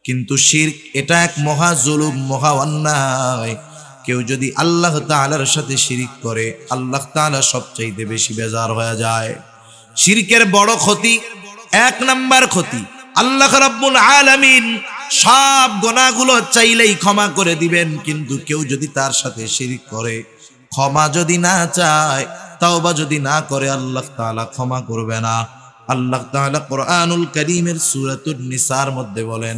কিন্তু শিরক এটা এক মহা জুলুম, মহা অন্যায়। কেউ যদি আল্লাহ তাআলার সাথে শিরিক করে, আল্লাহ তাআলা সবচাইতে বেশি বেজার হয়ে যায়। শিরকের বড় ক্ষতি, এক নাম্বার ক্ষতি, আল্লাহ রাব্বুল আলামিন সব গুনাহগুলো চাইলেই ক্ষমা করে দিবেন, কিন্তু কেউ যদি তার সাথে শিরিক করে, ক্ষমা যদি না চায়, তাওবা যদি না করে, আল্লাহ তাআলা ক্ষমা করবে না। আল্লাহ তাআলা কোরআনুল কারীমের সূরাতুন নিসার মধ্যে বলেন,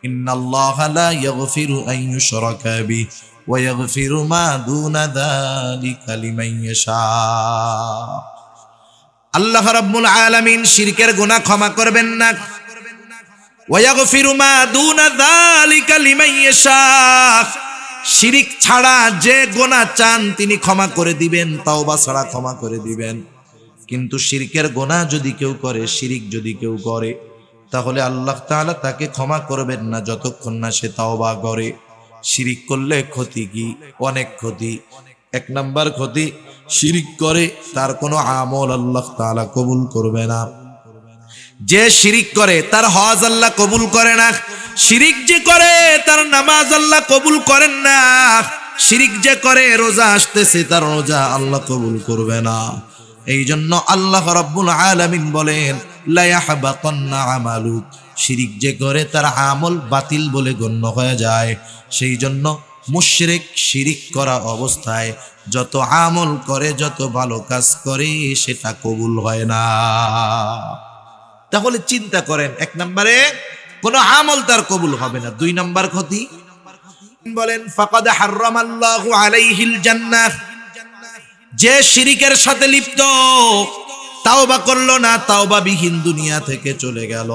ইন্নাল্লাহা লা ইয়াগফিরু আন ইউশরাকা বিহি ওয়া ইয়াগফিরু মা দুনা যালিকা লিমান ইয়াশা। আল্লাহ রাব্বুল আলামিন শিরকের গুনাহ ক্ষমা করবেন না। ওয়া ইয়াগফিরু মা দুনা যালিকা লিমান ইয়াশা, শিরিক ছাড়া যে গুনাহ চান তিনি ক্ষমা করে দিবেন, তাওবা ছাড়া ক্ষমা করে দিবেন। কিন্তু শিরকের গুনাহ যদি কেউ করে, শিরিক যদি কেউ করে, তাহলে আল্লাহ তাআলা তাকে ক্ষমা করবেন না যতক্ষণ না সে তাওবা করে। শিরিক করলে ক্ষতি কি? অনেক ক্ষতি। এক নাম্বার ক্ষতি, শিরিক করে তার কোনো আমল আল্লাহ তাআলা কবুল করবে না। যে শিরিক করে তার হজ আল্লাহ কবুল করে না। শিরিক যে করে তার নামাজ আল্লাহ কবুল করেন না। শিরিক যে করে রোজা আসতেছে, তার রোজা আল্লাহ কবুল করবে না। এই জন্য আল্লাহ রাব্বুল আলামিন বলেন, লা ইয়াহবাতান্না আমালুক, শিরিক যে করে তার আমল বাতিল বলে গণ্য হয়ে যায়। সেই জন্য মুশরিক শিরিক করা অবস্থায় যত আমল করে, যত ভালো কাজ করে, সেটা কবুল হয় না। তাহলে চিন্তা করেন, এক নম্বরে কোনো আমল তার কবুল হবে না। দুই নাম্বার ক্ষতি বলেন, ফাকাদ হারামাল্লাহু আলাইহিল জান্নাহ, যে শিরিকের সাথে লিপ্ত, তাওবা করলো না, তাওবা বিহীন দুনিয়া থেকে চলে গেল,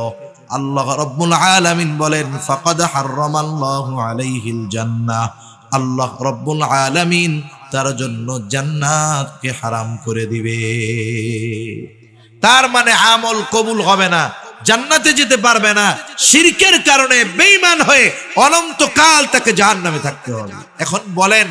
আল্লাহ রাব্বুল আলামিন বলেন, ফাকাদ হারামাল্লাহু আলাইহিল জান্নাহ, আল্লাহ রাব্বুল আলামিন তার জন্য জান্নাতকে হারাম করে দিবে। তার মানে আমল কবুল হবে না, জান্নাতে যেতে পারবে না। শিরকের কারণে বেঈমান হয়ে অনন্তকাল তাকে জাহান্নামে থাকতে হবে। এখন বলেন,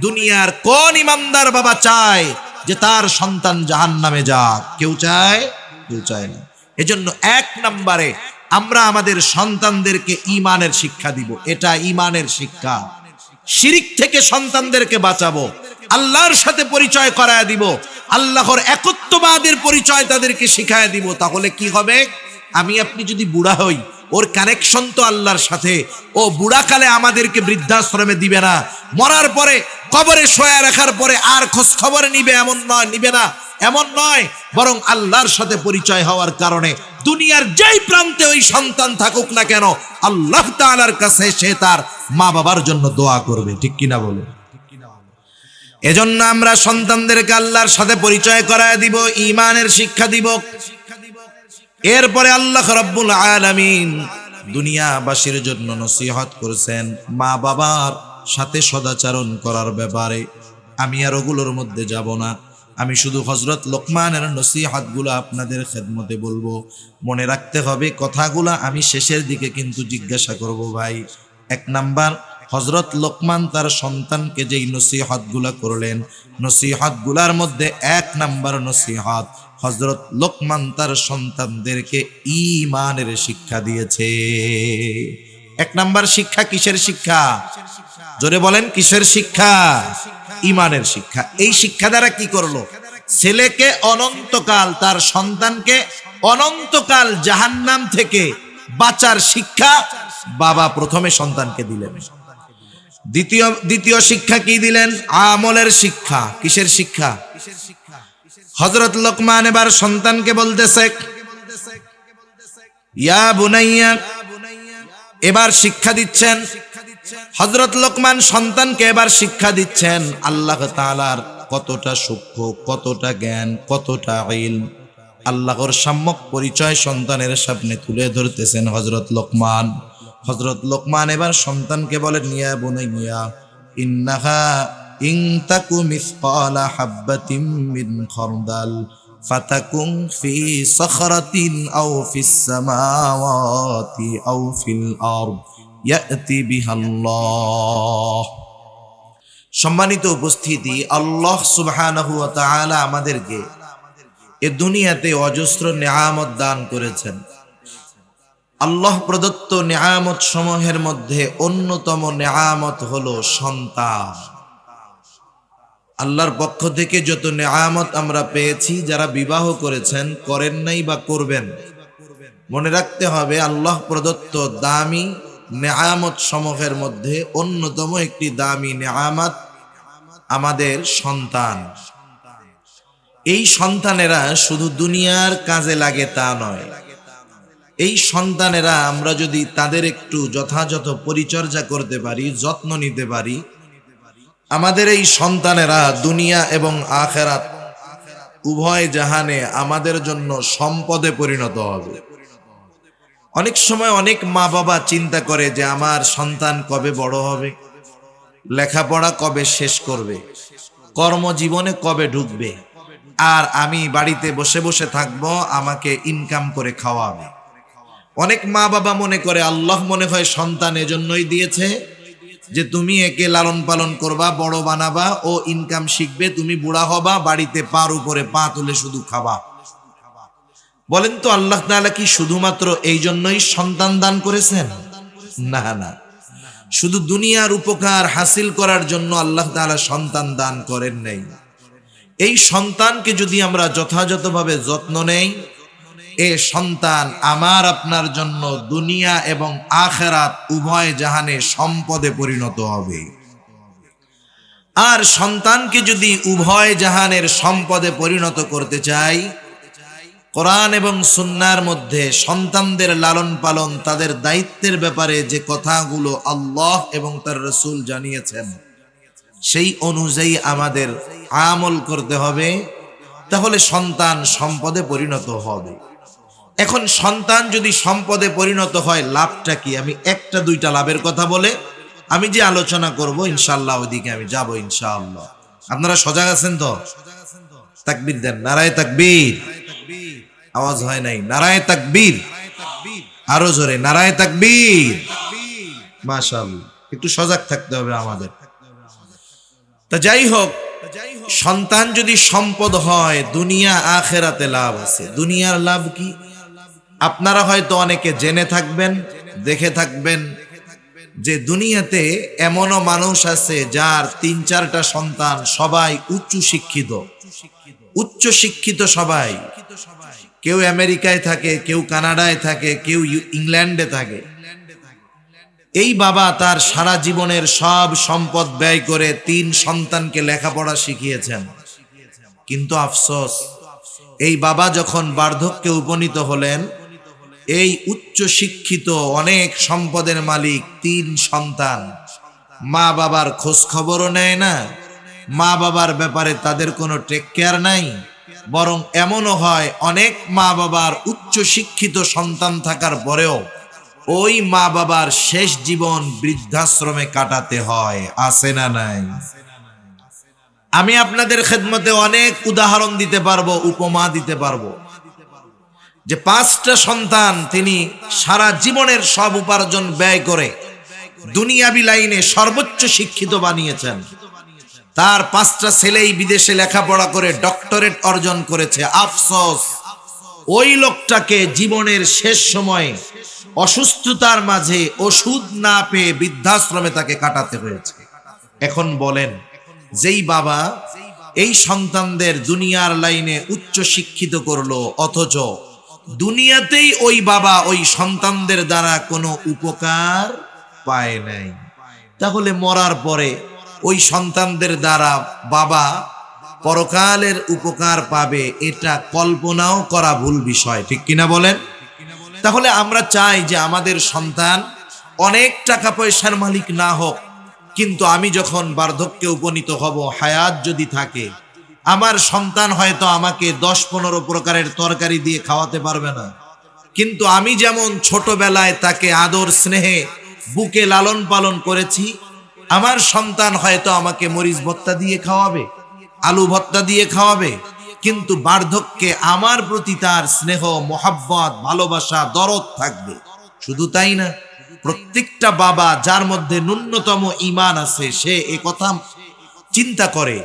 দুনিয়ার কোন ইমানদার বাবা চায় যে তার সন্তান জাহান্নামে যাক? কেউ চায়? কেউ চায় না। এজন্য এক নম্বরে আমরা আমাদের সন্তানদেরকে ঈমানের শিক্ষা দিব। এটা ঈমানের শিক্ষা। শিরিক থেকে সন্তানদেরকে বাঁচাবো, আল্লাহর সাথে পরিচয় করায় দিব, আল্লাহর একত্ববাদের পরিচয় তাদেরকে শিখায় দিব। তাহলে কি হবে? আমি আপনি যদি বুড়া হই, ওর কানেকশন তো আল্লাহর সাথে। ও বুড়াকালে আমাদেরকে বৃদ্ধাশ্রমে দিবে না, মরার পরে কবরে শোয়া রাখার পরে আর খোঁজ খবর নিবে এমন নয়, নিবে না এমন নয়, বরং আল্লাহর সাথে পরিচয় হওয়ার কারণে দুনিয়ার যেই প্রান্তে ওই সন্তান থাকুক না কেন, আল্লাহ তাআলার কাছে সে তার মা বাবার জন্য দোয়া করবে। ঠিক কিনা বলে? এজন্য আমরা সন্তানদেরকে আল্লাহর সাথে পরিচয় করায় দিব, ঈমানের শিক্ষা দিব। এরপরে আল্লাহ রাব্বুল আলামিন দুনিয়াবাসীর জন্য নসিহত করেছেন মা বাবার সাথে সদাচরণ করার ব্যাপারে। আমি আর ওগুলোর মধ্যে যাব না, আমি শুধু হযরত লোকমানের নসিহতগুলো আপনাদের খেদমতে বলবো। মনে রাখতে হবে কথাগুলো আমি শেষের দিকে কিন্তু জিজ্ঞাসা করব। ভাই, এক নাম্বার, হযরত লোকমান তার সন্তানকে যেই নসিহতগুলো করলেন, নসিহতগুলোর মধ্যে এক নাম্বার নসিহত, হযরত লোকমান তার সন্তানদেরকে ঈমানের শিক্ষা দিয়েছে। এক নাম্বার শিক্ষা কিসের শিক্ষা? জোরে বলেন, কিসের শিক্ষা? ঈমানের শিক্ষা। এই শিক্ষা দ্বারা কি করলো? ছেলেকে অনন্তকাল, তার সন্তানকে অনন্তকাল জাহান্নাম থেকে বাঁচার শিক্ষা বাবা প্রথমে সন্তানকে দিলেন। দ্বিতীয় শিক্ষা কি দিলেন? আমলের শিক্ষা। কিসের শিক্ষা? হযরত লোকমান এবার সন্তানকে বলতেছে, ইয়া বুনাইয়া, এবার শিক্ষা দিচ্ছেন হযরত লোকমান সন্তানকে, এবার শিক্ষা দিচ্ছেন আল্লাহ তাআলার কতটা সূক্ষ্ম, কতটা জ্ঞান, কতটা ইলম। আল্লাহর সম্যক পরিচয় সন্তানের সামনে তুলে ধরতেছেন হযরত লোকমান। হযরত লোকমান এবার সন্তানকে বলেন, ইয়া বুনাইয়া ইন্নাহা ইন তাকু মিসকালা হাববাতিন মিন খারদাল ফাতাকুন ফি সখরাতিন আও ফিস সামাওয়াতি আও ফিল আরদ ইয়াতি বিহাল্লাহ। সম্মানিত উপস্থিতি, আল্লাহ সুবহানাহু ওয়া তাআলা আমাদেরকে এ দুনিয়াতে অজস্র নেয়ামত দান করেছেন। আল্লাহ প্রদত্ত নেয়ামত সমূহের মধ্যে অন্যতম নেয়ামত হলো সন্তান। আল্লাহর পক্ষ থেকে যত নেয়ামত আমরা পেয়েছি, যারা বিবাহ করেছেন, করেন নাই বা করবেন, মনে রাখতে হবে আল্লাহ প্রদত্ত দামি নেয়ামত সমূহের মধ্যে অন্যতম একটি দামি নেয়ামত আমাদের সন্তান। এই সন্তানেরা শুধু দুনিয়ার কাজে লাগে তা নয়, এই সন্তানেরা আমরা যদি তাদের একটু যথাযথ পরিচর্যা করতে পারি, যত্ন নিতে পারি, আমাদের এই সন্তানেরা দুনিয়া এবং আখিরাত উভয় জাহানে আমাদের জন্য সম্পদে পরিণত হবে। অনেক সময় অনেক মা বাবা চিন্তা করে যে আমার সন্তান কবে বড় হবে, লেখাপড়া কবে শেষ করবে, কর্মজীবনে কবে ঢুকবে, আর আমি বাড়িতে বসে বসে থাকবো, আমাকে ইনকাম করে খাওয়াবে। অনেক মা বাবা মনে করে আল্লাহ মনে হয় সন্তান এজন্যই দিয়েছে যে তুমি একে লালন পালন করবা, বড় বানাবা, ও ইনকাম শিখবে, তুমি বুড়া হবা, বাড়িতে পার উপরে পা তুলে শুধু খাবা। বলেন তো আল্লাহ তাআলা কি শুধুমাত্র এই জন্যই সন্তান দান করেছেন? না না, শুধু দুনিয়ার উপকার হাসিল করার জন্য আল্লাহ তাআলা সন্তান দান করেন নাই। এই সন্তানকে যদি আমরা যথাযথভাবে যত্ন নেই, এ সন্তান আমার আপনার জন্য দুনিয়া এবং আখিরাত উভয় জাহানে সম্পদে পরিণত হবে। আর সন্তানকে যদি উভয় জাহানের সম্পদে পরিণত করতে চাই, কোরআন এবং সুন্নাহর মধ্যে সন্তানদের লালন পালন, তাদের দায়িত্বের ব্যাপারে যে কথাগুলো আল্লাহ এবং তার রাসূল জানিয়েছেন, সেই অনুযায়ী আমাদের আমল করতে হবে, তাহলে সন্তান সম্পদে পরিণত হবে। এখন সন্তান যদি সম্পদে পরিণত হয়, লাভটা কি? আমি একটা দুইটা লাভের কথা বলে আমি যে আলোচনা করব ইনশাআল্লাহ ওইদিকে আমি যাব ইনশাআল্লাহ। আপনারা সজাগ আছেন তো? তাকবীর দেন, নারায়ে তাকবীর। আওয়াজ হয় নাই, নারায়ে তাকবীর। আরো জোরে, নারায়ে তাকবীর। মাশাআল্লাহ, একটু সজাগ থাকতে হবে আমাদের। তা যাই হোক, সন্তান যদি সম্পদ হয়, দুনিয়া আখিরাতে লাভ আছে। দুনিয়ার লাভ কি? আপনারা হয়তো অনেকে জেনে থাকবেন, দেখে থাকবেন যে দুনিয়াতে এমনও মানুষ আছে যার ৩-৪টা সন্তান, সবাই উচ্চ শিক্ষিত। উচ্চ শিক্ষিত সবাই, কেউ আমেরিকায় থাকে, কেউ কানাডায় থাকে, কেউ ইংল্যান্ডে থাকে। এই বাবা তার সারা জীবনের সব সম্পদ ব্যয় করে ৩ সন্তানকে লেখাপড়া শিখিয়েছেন। কিন্তু আফসোস, এই বাবা যখন বার্ধক্যে উপনীত হলেন, এই উচ্চ শিক্ষিত অনেক সম্পদের মালিক ৩ সন্তান মা বাবার খোঁজ খবরও নেয় না, মা বাবার ব্যাপারে তাদের কোনো টেক কেয়ার নাই। বরং এমনও হয় অনেক মা বাবার উচ্চ শিক্ষিত সন্তান থাকার পরেও ওই মা বাবার শেষ জীবন বৃদ্ধাশ্রমে কাটাতে হয়। আছে না নাই? আমি আপনাদের খেদমতে অনেক উদাহরণ দিতে পারবো, উপমা দিতে পারবো, যে 5টা সন্তান তিনি সারা জীবনের সব উপার্জন ব্যয় করে দুনিয়াবি লাইনে সর্বোচ্চ শিক্ষিত বানিয়েছেন। তার 5টা ছেলেই বিদেশে লেখাপড়া করে ডক্টরেট অর্জন করেছে। আফসোস, ওই লোকটাকে জীবনের শেষ সময়ে অসুস্থতার মাঝে ওষুধ না পেয়ে বৃদ্ধাশ্রমে তাকে কাটাতে হয়েছে। এখন বলেন, যেই বাবা এই সন্তানদের দুনিয়ার লাইনে উচ্চ শিক্ষিত করলো, অথচ দুনিয়াতেই ওই বাবা ওই সন্তানদের দ্বারা কোনো উপকার পায় নাই, তাহলে মরার পরে ওই সন্তানদের দ্বারা বাবা পরকালের উপকার পাবে, এটা কল্পনাও করা ভুল বিষয়। ঠিক কিনা বলেন? তাহলে আমরা চাই যে আমাদের সন্তান অনেক টাকা পয়সার মালিক না হোক, কিন্তু আমি যখন বার্ধক্যে উপনীত হব, হায়াত যদি থাকে, আমার সন্তান হয়তো আমাকে 10-15 প্রকারের তরকারি দিয়ে খাওয়াতে পারবে না, কিন্তু আমি যেমন ছোটবেলায় তাকে আদর স্নেহে বুকে লালন পালন করেছি, আমার সন্তান হয়তো আমাকে মরিচ ভর্তা দিয়ে খাওয়াবে, আলু ভর্তা দিয়ে খাওয়াবে, কিন্তু বার্ধক্যে আমার প্রতি তার স্নেহ, মোহাব্বত, ভালোবাসা, দরদ থাকবে। শুধু তাই না, প্রত্যেকটা বাবা যার মধ্যে ন্যূনতম ঈমান আছে, সে একথা চিন্তা করে,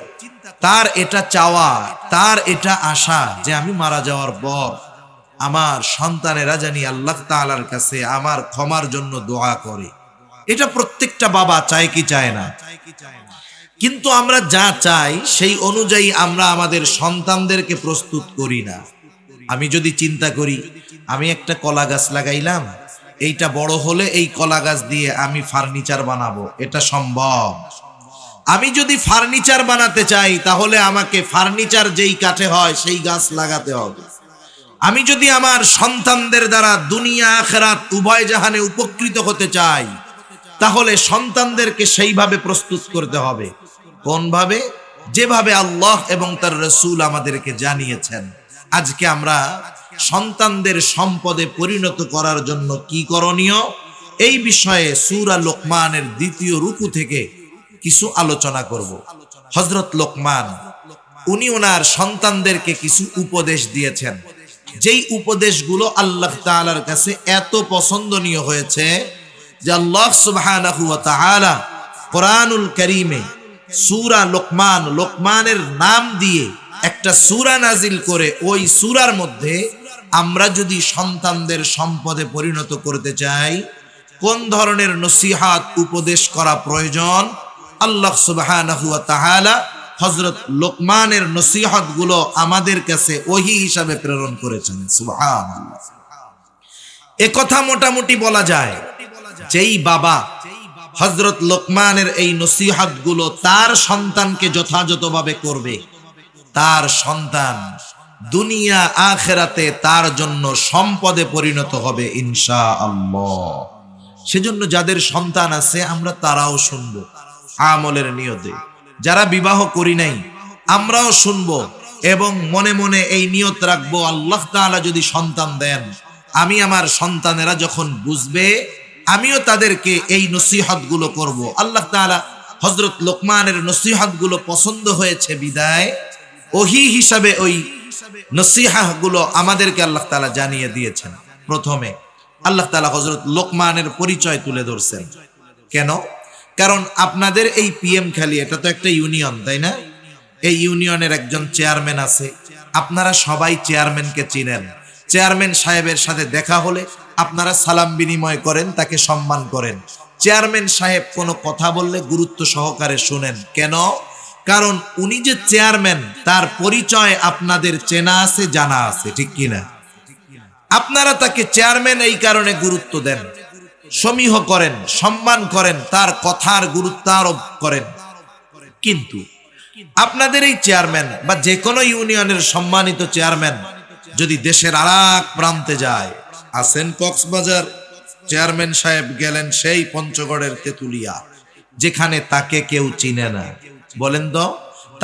তার এটা চাওয়া, তার এটা আশা যে আমি মারা যাওয়ার পর আমার সন্তানেরা জানি আল্লাহ তাআলার কাছে আমার ক্ষমার জন্য দোয়া করে। এটা প্রত্যেকটা বাবা চায় কি চায় না? কিন্তু আমরা যা চাই সেই অনুযায়ী আমরা আমাদের সন্তানদেরকে প্রস্তুত করি না। আমি যদি চিন্তা করি আমি একটা কলা গাছ লাগাইলাম, এইটা বড় হলে এই কলা গাছ দিয়ে আমি ফার্নিচার বানাবো, এটা সম্ভব? আমি যদি ফার্নিচার বানাতে চাই তাহলে আমাকে ফার্নিচার যেই কাঠে হয় সেই গাছ লাগাতে হবে। আমি যদি আমার সন্তানদের দ্বারা দুনিয়া আখিরাত উভয় জাহানে উপকৃত হতে চাই তাহলে সন্তানদেরকে সেইভাবে প্রস্তুত করতে হবে। কোনভাবে? যেভাবে আল্লাহ এবং তার রাসূল আমাদেরকে জানিয়েছেন। আজকে আমরা সন্তানদের সম্পদে পরিণত করার জন্য কি করণীয়, এই বিষয়ে সূরা লোকমানের ২য় রুকু থেকে কিছু আলোচনা করব। হযরত লোকমান উনি ওনার সন্তানদেরকে কিছু উপদেশ দিয়েছেন, যেই উপদেশগুলো আল্লাহ তাআলার কাছে এত পছন্দনীয় হয়েছে যে আল্লাহ সুবহানাহু ওয়া তাআলা কোরআনুল কারীমে সূরা লোকমান, লোকমানের নাম দিয়ে একটা সূরা নাজিল করে ওই সূরার মধ্যে আমরা যদি সন্তানদের সম্পদে পরিণত করতে চাই কোন ধরনের নসিহত উপদেশ করা প্রয়োজন, আল্লাহ সুবহানাহু ওয়া তাআলা হযরত লোকমানের নসিহতগুলো আমাদের কাছে ওহী হিসাবে প্রেরণ করেছেন। সুবহানাল্লাহ। একথা মোটামুটি বলা যায়, যেই বাবা হযরত লোকমানের এই নসিহতগুলো তার সন্তানকে যথাযথভাবে করবে, তার সন্তান দুনিয়া আখিরাতে তার জন্য সম্পদে পরিণত হবে ইনশাআল্লাহ। সেজন্য যাদের সন্তান আছে আমরা তারাও শুনবো আমলের নিয়তে, যারা বিবাহ করি নাই আমরাও শুনবো এবং মনে মনে এই নিয়ত রাখবো আল্লাহ তাআলা যদি সন্তান দেন, আমি আমার সন্তানেরা যখন বুঝবে আমিও তাদেরকে এই নসিহতগুলো করব। আল্লাহ তাআলা হযরত লোকমানের নসিহতগুলো পছন্দ হয়েছে বিদায় ওহী হিসাবে ওই নসিহতগুলো আমাদেরকে আল্লাহ তাআলা জানিয়ে দিয়েছেন। প্রথমে আল্লাহ তাআলা হযরত লোকমানের পরিচয় তুলে ধরছেন। কেন? কারণ আপনাদের এই পিএম খালি এটা তো একটা ইউনিয়ন, তাই না? এই ইউনিয়নের একজন চেয়ারম্যান আছে, আপনারা সবাই চেয়ারম্যানকে চিনেন। চেয়ারম্যান সাহেবের সাথে দেখা হলে আপনারা সালাম বিনিময় করেন, তাকে সম্মান করেন। চেয়ারম্যান সাহেব কোনো কথা বললে গুরুত্ব সহকারে শুনেন। কেন? কারণ উনি যে চেয়ারম্যান তার পরিচয় আপনাদের চেনা আছে, জানা আছে, ঠিক কিনা? আপনারা তাকে চেয়ারম্যান এই কারণে গুরুত্ব দেন, সমীহ করেন, সম্মান করেন, তার কথার গুরুত্ব আরোপ করেন। কিন্তু আপনাদের এই চেয়ারম্যান বা যে কোনো ইউনিয়নের সম্মানিত চেয়ারম্যান যদি দেশের আরেক প্রান্তে যায়, আছেন কক্সবাজার, চেয়ারম্যান সাহেব গেলেন সেই পঞ্চগড়ের তেতুলিয়া, যেখানে তাকে কেউ চিনে না, বলেন তো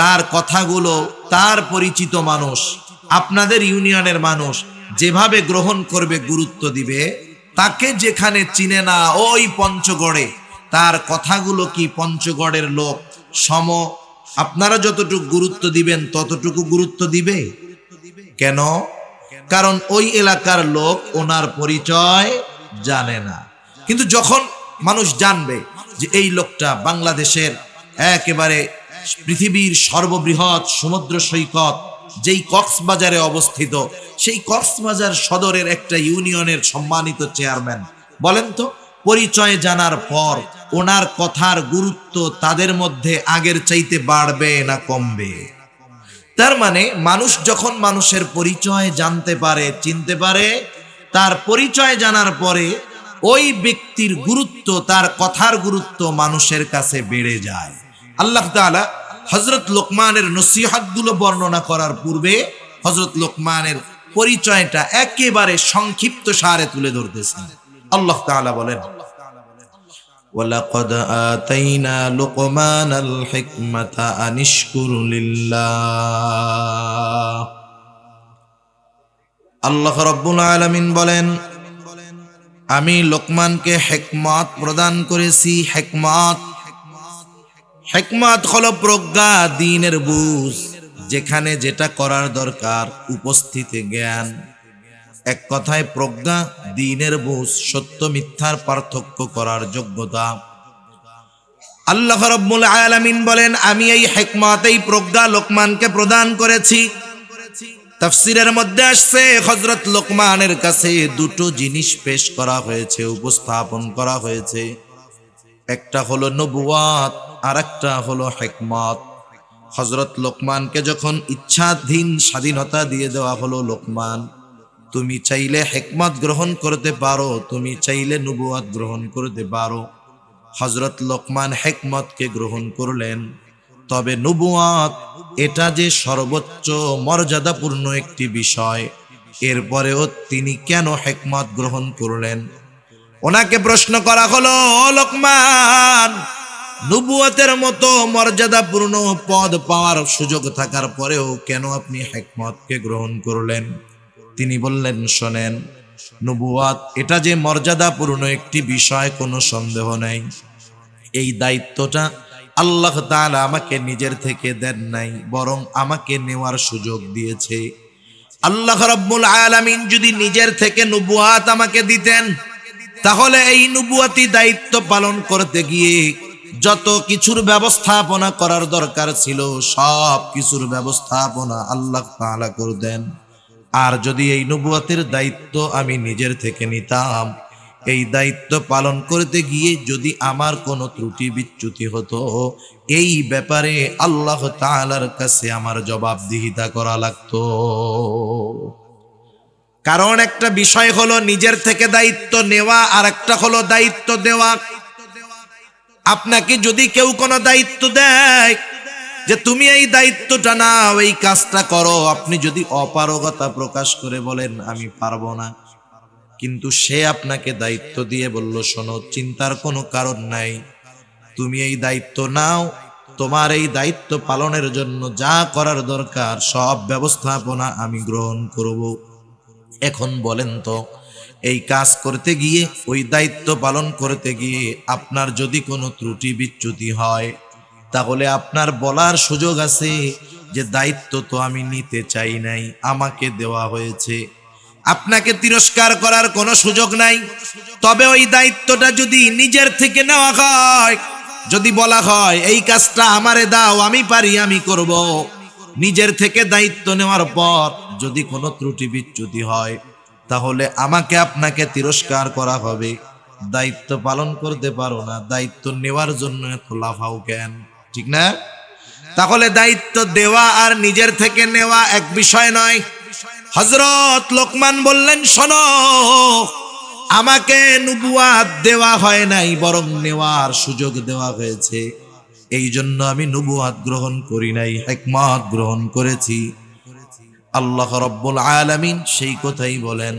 তার কথাগুলো তার পরিচিত মানুষ, আপনাদের ইউনিয়নের মানুষ যেভাবে গ্রহণ করবে, গুরুত্ব দিবে, তাকে যেখানে চিনে না ওই পঞ্চগড়ে তার কথাগুলো কি পঞ্চগড়ের লোক সম আপনারা যতটুকু গুরুত্ব দিবেন ততটুকু গুরুত্ব দিবে? কেন? কারণ ওই এলাকার লোক ওনার পরিচয় জানে না। কিন্তু যখন মানুষ জানবে যে এই লোকটা বাংলাদেশের একেবারে পৃথিবীর সর্ববৃহৎ সমুদ্র সৈকত যেই কক্সবাজারে অবস্থিত, সেই কক্সবাজার সদরের একটা ইউনিয়নের সম্মানিত চেয়ারম্যান, বলেন তো পরিচয় জানার পর ওনার কথার গুরুত্ব তাদের মধ্যে আগের চাইতে বাড়বে না কমবে? তার মানে মানুষ যখন মানুষের পরিচয় জানতে পারে, চিনতে পারে, তার পরিচয় জানার পরে ওই ব্যক্তির গুরুত্ব, তার কথার গুরুত্ব মানুষের কাছে বেড়ে যায়। আল্লাহ তাআলা হযরত লোকমানের নসিহতগুলো বর্ণনা করার পূর্বে হযরত লোকমানের পরিচয়টা একেবারে সংক্ষিপ্ত সারে তুলে ধরতেছেন। আল্লাহ তাআলা বলেন, ওয়ালাকাদ আতাইনা লুকমানাল হিকমাতা আনিশকুর লিল্লাহ। আল্লাহ রাব্বুল আলামিন বলেন, আমি লোকমানকে হিকমত প্রদান করেছি। হিকমত হলো প্রজ্ঞা, দ্বীনের বুঝ, যেখানে যেটা করার দরকার উপস্থিত জ্ঞান। এক কথায় প্রজ্ঞা, দ্বীনের বুঝ, সত্য মিথ্যার পার্থক্য করার যোগ্যতা। আল্লাহ রাব্বুল আলামিন বলেন, আমি এই হিকমত, এই প্রজ্ঞা লোকমানকে প্রদান করেছি। তাফসীরের মধ্যে আসছে হযরত লোকমানের কাছে দুটো জিনিস পেশ করা হয়েছে, উপস্থাপন করা হয়েছে। একটা হলো নবুয়াত আর একটা হলো হিকমত। হযরত লোকমানকে যখন ইচ্ছাধীন স্বাধীনতা দিয়ে দেওয়া হলো, লোকমান তুমি চাইলে হিকমত গ্রহণ করতে পারো, তুমি চাইলে নবুয়াত গ্রহণ করতে পারো। হযরত লোকমান হিকমতকে গ্রহণ করলেন, তবে নবুয়াত এটা যে সর্বোচ্চ মর্যাদাপূর্ণ একটি বিষয়, এরপরেও তিনি কেন হিকমত গ্রহণ করলেন? ওনাকে প্রশ্ন করা হলো, ও লোকমান, নবুয়তের মতো মর্যাদাপূর্ণ পদ পাওয়ার সুযোগ থাকার পরেও কেন আপনি হিকমতকে গ্রহণ করলেন? তিনি বললেন, শোনেন, নবুয়াত এটা যে মর্যাদাপূর্ণ একটি বিষয় কোনো সন্দেহ নেই। এই দায়িত্বটা আল্লাহ তাআলা আমাকে নিজের থেকে দেন নাই, বরং আমাকে নেওয়ার সুযোগ দিয়েছে। আল্লাহ রাব্বুল আলামিন যদি নিজের থেকে নবুয়াত আমাকে দিতেন, তাহলে এই নবুয়াতি দায়িত্ব পালন করতে গিয়ে যত কিছুর ব্যবস্থাপনা করার দরকার ছিল, সব কিছুর ব্যবস্থাপনা আল্লাহ তাআলা করতেন। আর যদি এই নবুয়াতের দায়িত্ব আমি নিজের থেকে নিতাম, এই দায়িত্ব পালন করতে গিয়ে যদি আমার কোনো ত্রুটি বিচ্যুতি হতো, এই ব্যাপারে আল্লাহ তাআলার কাছে আমার জবাবদিহিতা করা লাগতো। কারণ একটা বিষয় হলো নিজের থেকে দায়িত্ব নেওয়া, আর একটা হলো দায়িত্ব দেওয়া। আপনাকে যদি কেউ কোনো দায়িত্ব দেয় যে তুমি এই দায়িত্বটা নাও, এই কাজটা করো, আপনি যদি অপারগতা প্রকাশ করে বলেন আমি পারবো না, কিন্তু সে আপনাকে দায়িত্ব দিয়ে বলল, শোনো, চিন্তার কোনো কারণ নাই, তুমি এই দায়িত্ব নাও, তোমার এই দায়িত্ব পালনের জন্য যা করার দরকার সব ব্যবস্থাপনা আমি গ্রহণ করব। এখন বলেন তো, এই কাজ করতে গিয়ে, ওই দায়িত্ব পালন করতে গিয়ে আপনার যদি কোনো ত্রুটি বিচ্যুতি হয়, তাহলে আপনার বলার সুযোগ আছে যে দায়িত্ব তো আমি নিতে চাই নাই, আমাকে দেওয়া হয়েছে। আপনাকে তিরস্কার করার কোনো সুযোগ নাই। তবে ওই দায়িত্বটা যদি নিজের থেকে নেওয়া হয়, যদি বলা হয় এই কাজটা আমারে দাও, আমি পারি, আমি করব, নিজের থেকে দায়িত্ব নেওয়ার পর যদি কোনো ত্রুটি বিচ্যুতি হয়, তাহলে আমাকে আপনাকে তিরস্কার করা হবে। দায়িত্ব পালন করতে পারো না, দায়িত্ব নেওয়ার জন্য এত লাফাও কেন? ঠিক না? তাহলে দায়িত্ব দেওয়া আর নিজের থেকে নেওয়া এক বিষয় নয়। হযরত লোকমান বললেন, শোনো, আমাকে নবুয়াত দেওয়া হয় নাই, বরং নেওয়ার সুযোগ দেওয়া হয়েছে। এই জন্য আমি নবুয়াত গ্রহণ করি নাই, হিকমত গ্রহণ করেছি। আল্লাহ রাব্বুল আলামিন সেই কথাই বলেন,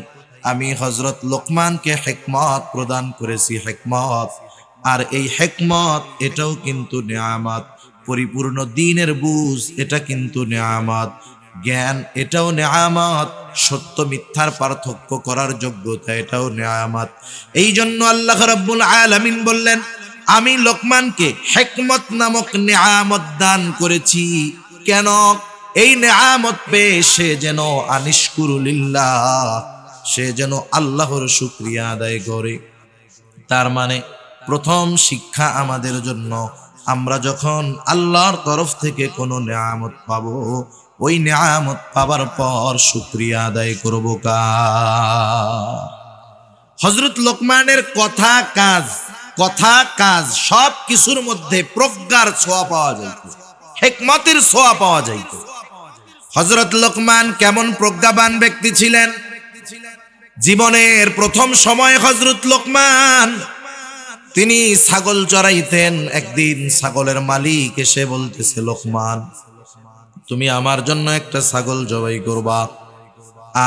আমি হযরত লোকমানকে হিকমত প্রদান করেছি, হিকমত। আর এই হিকমত এটাও কিন্তু নেয়ামত। পরিপূর্ণ দ্বীনের বুঝ এটা কিন্তু নেয়ামত। জ্ঞান এটাও নেয়ামত। সত্য মিথ্যার পার্থক্য করার যোগ্যতা এটাও নেয়ামত। এই জন্য আল্লাহ রাব্বুল আলামিন বললেন, আমি লোকমানকে হিকমত নামক নেয়ামত দান করেছি। কেন? এই নেয়ামত পেয়ে সে যেন আনিশকুরুলিল্লাহ, সে যেন আল্লাহর শুকরিয়া আদায় করে। তার মানে প্রথম শিক্ষা আমাদের জন্য, আমরা যখন আল্লাহর তরফ থেকে কোনো নেয়ামত পাবো, ওই নেয়ামত পাবার পর শুকরিয়া আদায় করব কার? হযরত লোকমানের কথা কাজ সব কিছুর মধ্যে প্রজ্ঞার ছোঁয়া পাওয়া যাইত, হিকমতের ছোঁয়া পাওয়া যাইত। হযরত লোকমান কেমন প্রজ্ঞাবান ব্যক্তি ছিলেন? জীবনের প্রথম সময় হযরত লোকমান তিনি ছাগল চড়াইতেন। একদিন ছাগলের মালিক এসে বলতেছে, লোকমান, তুমি আমার জন্য একটা ছাগল জবাই করবা,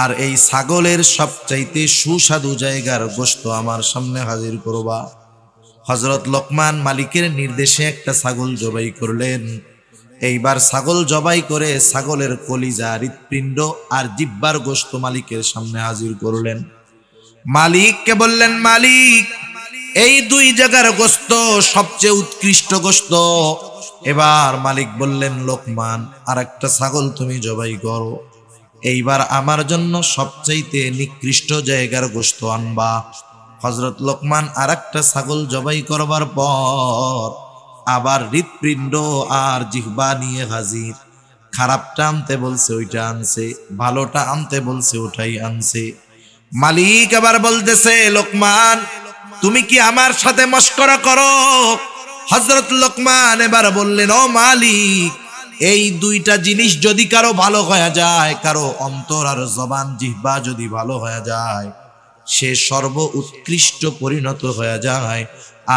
আর এই ছাগলের সবচাইতে সুস্বাদু জায়গার গোশত আমার সামনে হাজির করবা। হযরত লোকমান মালিকের নির্দেশে একটা ছাগল জবাই করলেন। এইবার ছাগল জবাই করে ছাগলের কলিজা, হৃৎপিণ্ড আর জিহ্বার গোশত মালিকের সামনে হাজির করলেন। মালিককে বললেন, মালিক, এই দুই জায়গার গোশত সবচেয়ে উৎকৃষ্ট গোশত। এবার মালিক বললেন, লোকমান, আর একটা ছাগল তুমি জবাই করো, এইবার আমার জন্য সবচাইতে নিকৃষ্ট জায়গার গোশত আনবা। হযরত লোকমান আর একটা ছাগল জবাই করবার পর আবার হৃৎপিণ্ড আর জিহ্বা নিয়ে হাজির। খারাপটা আনতে বলছে ওইটা আনছে, ভালোটা আনতে বলছে ওটাই আনছে। মালিক আবার বলতেছে, লোকমান তুমি কি আমার সাথে মশকরা করো? হযরত লোকমান এবার বললেন, ও মালিক, এই দুইটা জিনিস যদি কারো ভালো হয়ে যায়, কারো অন্তর আর জবান জিহ্বা যদি ভালো হয়ে যায়, সে সর্ব উৎকৃষ্ট পরিণত হয়ে যায়।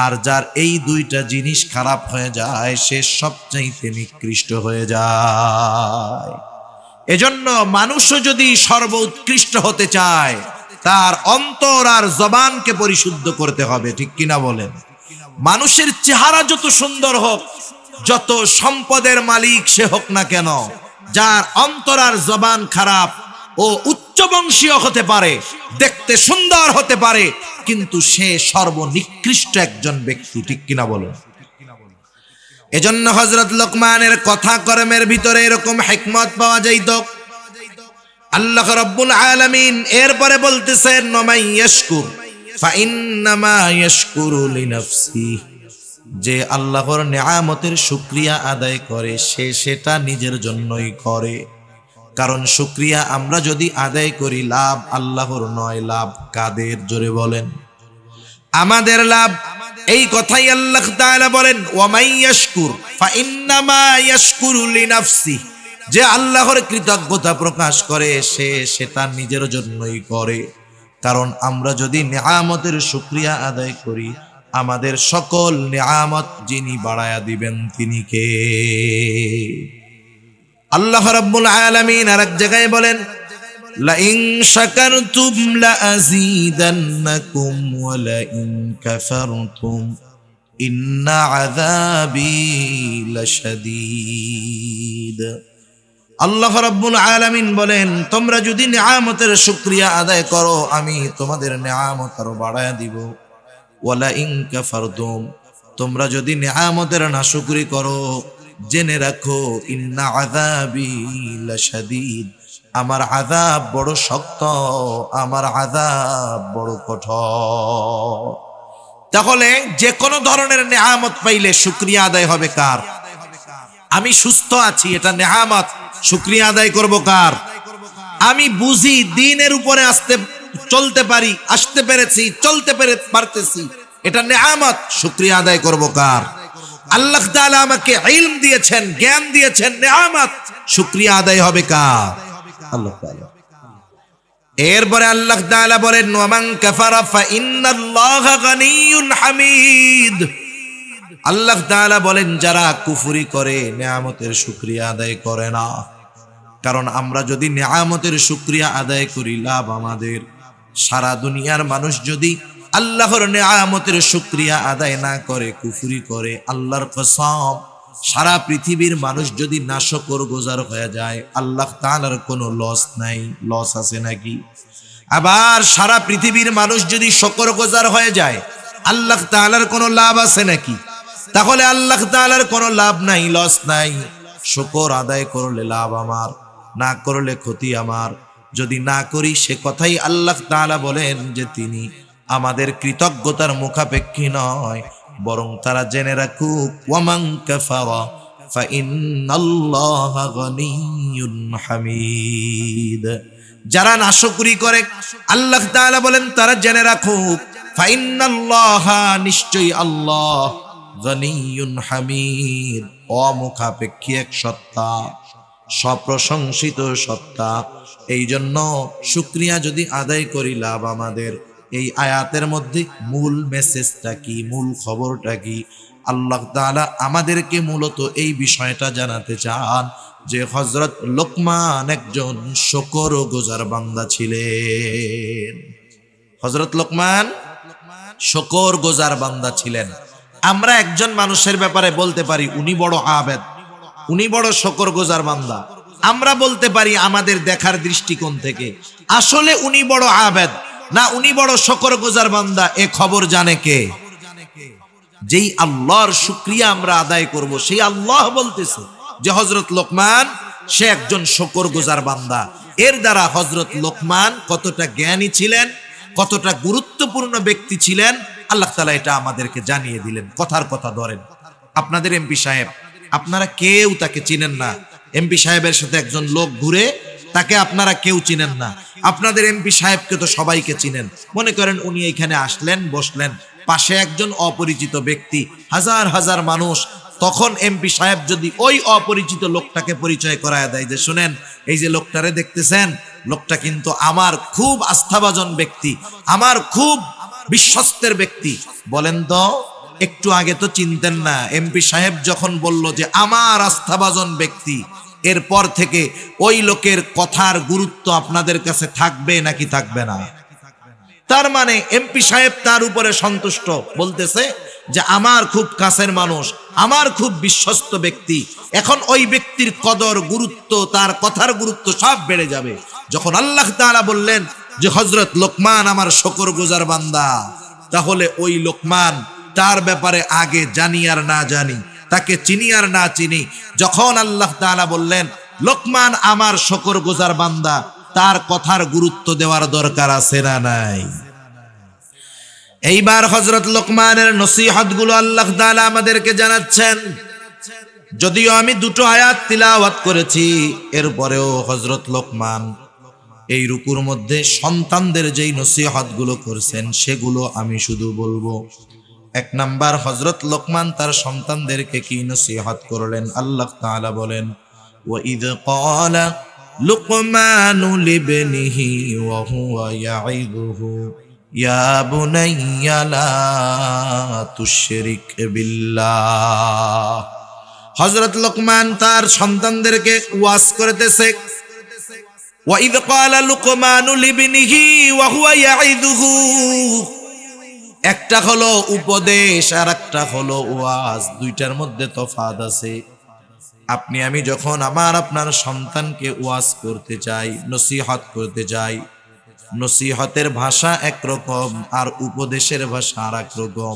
আর যার এই দুইটা জিনিস খারাপ হয়ে যায়, সে সবচাইতে নিকৃষ্ট হয়ে যায়। এজন্য মানুষও যদি সর্ব উৎকৃষ্ট হতে চায়, তার অন্তর আর জবানকে পরিশুদ্ধ করতে হবে, ঠিক কিনা বলেন? মানুষের চেহারা যত সুন্দর হোক, যত সম্পদের মালিক সে হোক না কেন, যার অন্তর আর জবান খারাপ, ও উচ্চবংশীয় হতে পারে, দেখতে সুন্দর হতে পারে, কিন্তু সে সর্বনিকৃষ্ট একজন ব্যক্তি, ঠিক কিনা বলেন? এজন্য হযরত লোকমানের কথা কর্মের ভিতরে এরকম হিকমত পাওয়া যাইত। আল্লাহ রাব্বুল আলামিন এরপরে বলতেছেন, নমাই ইয়াশকুর ফাইন্নামা ইয়াশকুরু লিনাফসি, যে আল্লাহর নিয়ামতের শুকরিয়া আদায় করে সে সেটা নিজের জন্যই করে। কারণ শুকরিয়া আমরা যদি আদায় করি, লাভ আল্লাহর নয়, লাভ কাদের? জোরে বলেন। আমাদের লাভ। এই কথাই আল্লাহ তাআলা বলেন, ওয়ামাই ইয়াশকুর ফাইন্নামা ইয়াশকুরু লিনাফসি, যে আল্লাহর কৃতজ্ঞতা প্রকাশ করে সে সেটা নিজের জন্যই করে। কারণ আমরা যদি নিয়ামতের শুকরিয়া আদায় করি, আমাদের সকল নিয়ামত যিনি বাড়ায়া দিবেন তিনি কে? আল্লাহ রাব্বুল আলামিন আরেক জায়গায় বলেন, লাইন শাকারতুম লাযীদান্নাকুম ওয়া লাইন কাফারতুম ইন্না আযাবি লাশাদীদ। আল্লাহ রাব্বুল আলামিন বলেন, তোমরা যদি নিয়ামতের শুকরিয়া আদায় করো, আমি তোমাদের নিয়ামত আরো বাড়ায়া দিব। ওয়ালা ইন কাফারতুম, তোমরা যদি নিয়ামতের নাশুকরি করো, জেনে রাখো ইন্না আযাবি লাশাদীদ, আমার আযাব বড় শক্ত, আমার আযাব বড় কঠোর। তাহলে যে কোনো ধরনের নিয়ামত পাইলে শুকরিয়া আদায় হবে কার? আমি সুস্থ আছি, এটা নিয়ামত, শুকরিয়া আদায় করব কার? আমি বুঝি দিনের উপরে চলতে পারি, আসতে পেরেছি, চলতে পারতেছি, এটা নিয়ামত, শুকরিয়া আদায় করব কার? আল্লাহ তাআলা আমাকে ইলম দিয়েছেন, জ্ঞান দিয়েছেন, নিয়ামত, শুকরিয়া আদায় হবে কার? আল্লাহ তাআলা। এরপরে আল্লাহ তাআলা বলেন, ওয়ামান কাফারা ফাইন্নাল্লাহা গানিয়্যুন হামিদ। আল্লাহ তাআলা বলেন, যারা কুফরি করে নিয়ামতের শুকরিয়া আদায় করে না। কারণ আমরা যদি নিয়ামতের শুকরিয়া আদায় করি, লাভ আমাদের। সারা দুনিয়ার মানুষ যদি আল্লাহর নিয়ামতের শুকরিয়া আদায় না করে, কুফরি করে, আল্লাহর কসম, সারা পৃথিবীর মানুষ যদি নাশকর গোজার হয়ে যায়, আল্লাহ তাআলার কোনো লস নাই। লস আছে নাকি? আবার সারা পৃথিবীর মানুষ যদি শকর গোজার হয়ে যায়, আল্লাহ তাআলার কোনো লাভ আছে নাকি? তাহলে আল্লাহ তাআলার কোনো লাভ নাই, লস নাই। শুকর আদায় করলে লাভ আমার, না করলে ক্ষতি আমার। যদি না করি, সে কথাই আল্লাহ তাআলা বলেন যে তিনি আমাদের কৃতজ্ঞতার মুখাপেক্ষী নয়, বরং তারা জেনে রাখুক, ওয়ামান কাফারা ফাইন্নাল্লাহা গানিয়্যুন হামিদ। যারা নাশকরি করে, আল্লাহ তাআলা বলেন তারা জেনে রাখুক, ফাইন্নাল্লাহা, নিশ্চয়ই আল্লাহ, গানিয়্যুন হামিদ, অমুখাপেক্ষী এক সত্তা, সপ্রশংসিত সত্তা। এই জন্য শুকরিয়া যদি আদায় করি, লাভ আমাদের। এই আয়াতের মধ্যে মূল মেসেজটা কি, মূল খবরটা কি? আল্লাহ তাআলা আমাদেরকে মূলত এই বিষয়টা জানাতে চান যে হযরত লোকমান একজন শুকরগুজার বান্দা ছিলেন। হযরত লোকমান শুকরগুজার বান্দা ছিলেন। আমরা একজন মানুষের ব্যাপারে বলতে পারি উনি বড় আবেদ, উনি বড় শুকরগুজার বান্দা। আমরা বলতে পারি আমাদের দেখার দৃষ্টিকোণ থেকে, আসলে উনি বড় আবেদ না উনি বড় শুকরগুজার বান্দা, এ খবর জানে কে? যেই আল্লাহর শুকরিয়া আমরা আদায় করব, সেই আল্লাহ বলতেছে যে হযরত লোকমান সে একজন শুকরগুজার বান্দা। এর দ্বারা হযরত লোকমান কতটা জ্ঞানী ছিলেন, কতটা গুরুত্বপূর্ণ ব্যক্তি ছিলেন, আল্লাহ তাআলা এটা আমাদেরকে জানিয়ে দিলেন। কথার কথা ধরেন, আপনাদের এমপি সাহেব, আপনারা কেউ তাকে চিনেন না, এমপি সাহেবের সাথে একজন লোক ঘুরে, তাকে আপনারা কেউ চিনেন না, আপনাদের এমপি সাহেবকে তো সবাইকে চিনেন। মনে করেন উনি এখানে আসলেন, বসলেন, পাশে একজন অপরিচিত ব্যক্তি, হাজার হাজার মানুষ। তখন এমপি সাহেব যদি ওই অপরিচিত লোকটাকে পরিচয় করায় দেয় যে শুনেন, এই যে লোকটারে দেখতেছেন, লোকটা কিন্তু আমার খুব আস্থাভাজন ব্যক্তি, আমার খুব বিশ্বস্তের ব্যক্তি, বলেন তো একটু আগে তো চিনতেন না, এমপি সাহেব যখন বলল যে আমার আস্থাভাজন ব্যক্তি, এরপর থেকে ওই লোকের কথার গুরুত্ব আপনাদের কাছে থাকবে নাকি থাকবে না? তার মানে এমপি সাহেব তার উপরে সন্তুষ্ট, বলতেছে যে আমার খুব কাছের মানুষ, আমার খুব বিশ্বস্ত ব্যক্তি। এখন ওই ব্যক্তির কদর, গুরুত্ব, তার কথার গুরুত্ব সব বেড়ে যাবে। যখন আল্লাহ তাআলা বললেন যে হযরত লোকমান আমার শুকরগুজার বান্দা, তাহলে ওই লোকমান, তার ব্যাপারে আগে জানি আর না জানি, তাকে চিনি আর না চিনি, যখন আল্লাহ তাআলা বললেন লোকমান আমার শুকরগুজার বান্দা, তার কথার গুরুত্ব দেওয়ার দরকার আছে না নাই? এইবার হযরত লোকমানের নসিহত গুলো আল্লাহ তাআলা আমাদেরকে জানাচ্ছেন। যদিও আমি দুটো আয়াত তিলাওয়াত করেছি, এরপরেও হযরত লোকমান এই রুকুর মধ্যে সন্তানদের যেই নসিহত গুলো করছেন সেগুলো আমি শুধু বলবো। এক নাম্বার, হযরত লোকমান তার সন্তানদেরকে কি নসিহত করলেন? আল্লাহ তাআলা বলেন, ওয়াইদ ক্বালা লুকমানু লিবনিহি ওয়া হুয়া ইয়াইদুহু ইয়া বুনাইয়া লা তুশরিক বিল্লাহ। হযরত লোকমান তার সন্তানদেরকে ওয়াজ করতেছে। ওয়াইদ ক্বালা লুকমানু লিবনিহি ওয়া হুয়া ইয়াইদুহু, একটা হলো উপদেশ আর একটা হলো ওয়াজ, দুইটার মধ্যে তফাৎ আছে। আপনি আমি যখন আপনার সন্তানকে ওয়াজ করতে চাই, নসিহত করতে চাই, নসিহতের ভাষা একরকম আর উপদেশের ভাষা আর এক রকম।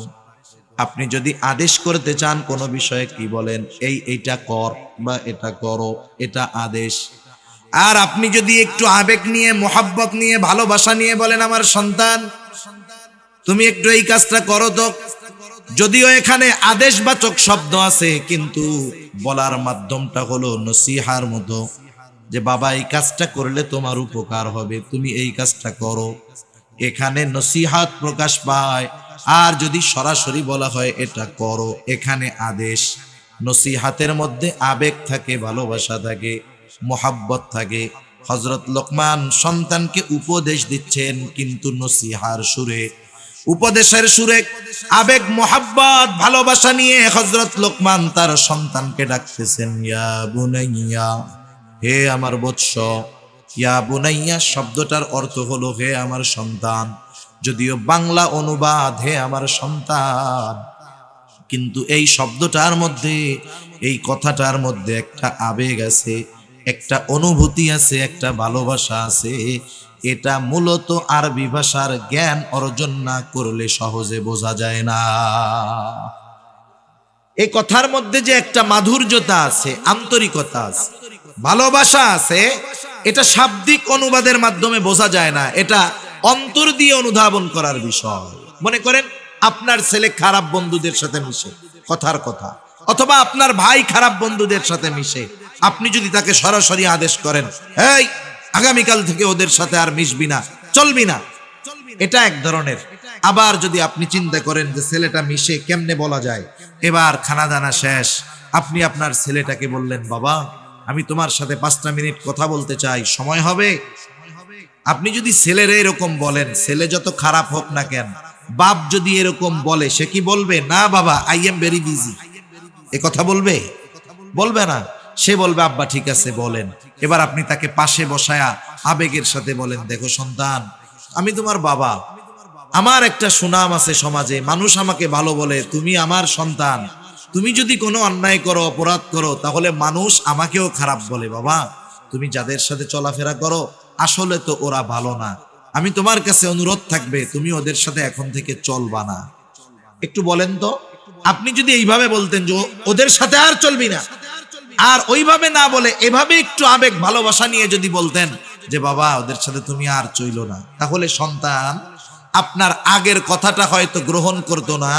আপনি যদি আদেশ করতে চান কোনো বিষয়ে কি বলেন, এইটা কর বা এটা করো, এটা আদেশ। আর আপনি যদি একটু আবেগ নিয়ে, মোহাব্বত নিয়ে, ভালোবাসা নিয়ে বলেন আমার সন্তান তুমি একটু এই কাজটা করো তো, যদিও এখানে আদেশবাচক শব্দ আছে কিন্তু বলার মাধ্যমটা হলো নসিহার মতো, যে বাবা এই কাজটা করলে তোমার উপকার হবে, তুমি এই কাজটা করো, এখানে নসিহাত প্রকাশ পায়। আর যদি সরাসরি বলা হয় এটা করো, এখানে আদেশ। নসিহাতের মধ্যে আবেগ থাকে, ভালোবাসা থাকে, মোহাব্বত থাকে। হযরত লোকমান সন্তানকে উপদেশ দিচ্ছেন কিন্তু নসিহার সুরে, উপদেশের সুরে, আবেগ, মোহাব্বত, ভালোবাসা নিয়ে হযরত লোকমান তার সন্তানকে ডাকতেছেন, ইয়া বুনাইয়া, হে আমার বৎস। ইয়া বুনাইয়া শব্দটার অর্থ হলো হে আমার সন্তান, যদিও বাংলা অনুবাদ হে আমার সন্তান, কিন্তু এই শব্দটার মধ্যে, এই কথাটার মধ্যে একটা আবেগ আছে, একটা অনুভূতি আছে, একটা ভালোবাসা আছে। এটা মূলত আরবি ভাষার জ্ঞান অর্জন না করলে সহজে বোঝা যায় না। এই কথার মধ্যে যে একটা মাধুর্যতা আছে, আন্তরিকতা আছে, ভালোবাসা আছে, এটা শাব্দিক অনুবাদের মাধ্যমে বোঝা যায় না, এটা অন্তর দিয়ে অনুধাবন করার বিষয়। মনে করেন আপনার ছেলে খারাপ বন্ধুদের সাথে মিশে, কথার কথা, অথবা আপনার ভাই খারাপ বন্ধুদের সাথে মিশে, আপনি যদি তাকে সরাসরি আদেশ করেন, এই আগামীকাল থেকে ওদের সাথে আর মিশবি না, চলবি না, এটা এক ধরনের। আবার যদি আপনি চিন্তা করেন যে ছেলেটা মিশে কেমনে বলা যায়, এবার খানা দানা শেষ, আপনি আপনার ছেলেটাকে বললেন, বাবা আমি তোমার সাথে 5টা মিনিট কথা বলতে চাই, সময় হবে? আপনি যদি ছেলের এরকম বলেন, ছেলে যত খারাপ হোক না কেন, বাপ যদি এরকম বলে, সে কি বলবে? না বাবা, আই এম ভেরি বিজি, এ কথা বলবে? বলবে না। সে বলবে আব্বা ঠিক আছে বলেন। এবার আপনি তাকে পাশে বসায়া আবেগের সাথে বলেন, দেখো সন্তান, আমি তোমার বাবা, আমার একটা সুনাম আছে সমাজে, মানুষ আমাকে ভালো বলে, তুমি আমার সন্তান, তুমি যদি কোনো অন্যায় করো, অপরাধ করো, তাহলে মানুষ আমাকেও খারাপ বলে। বাবা তুমি যাদের সাথে চলাফেরা করো আসলে তো ওরা ভালো না, আমি তোমার কাছে অনুরোধ থাকবে তুমি ওদের সাথে এখন থেকে চলবা না। একটু বলেন তো, আপনি যদি এইভাবে বলতেন যে ওদের সাথে আর চলবি না, আর ওইভাবে না বলে এভাবে একটু আবেগ ভালোবাসা নিয়ে যদি বলতেন যে বাবা ওদের সাথে তুমি আর চইলো না, তাহলে সন্তান আপনার আগের কথাটা হয়তো গ্রহণ করতো না,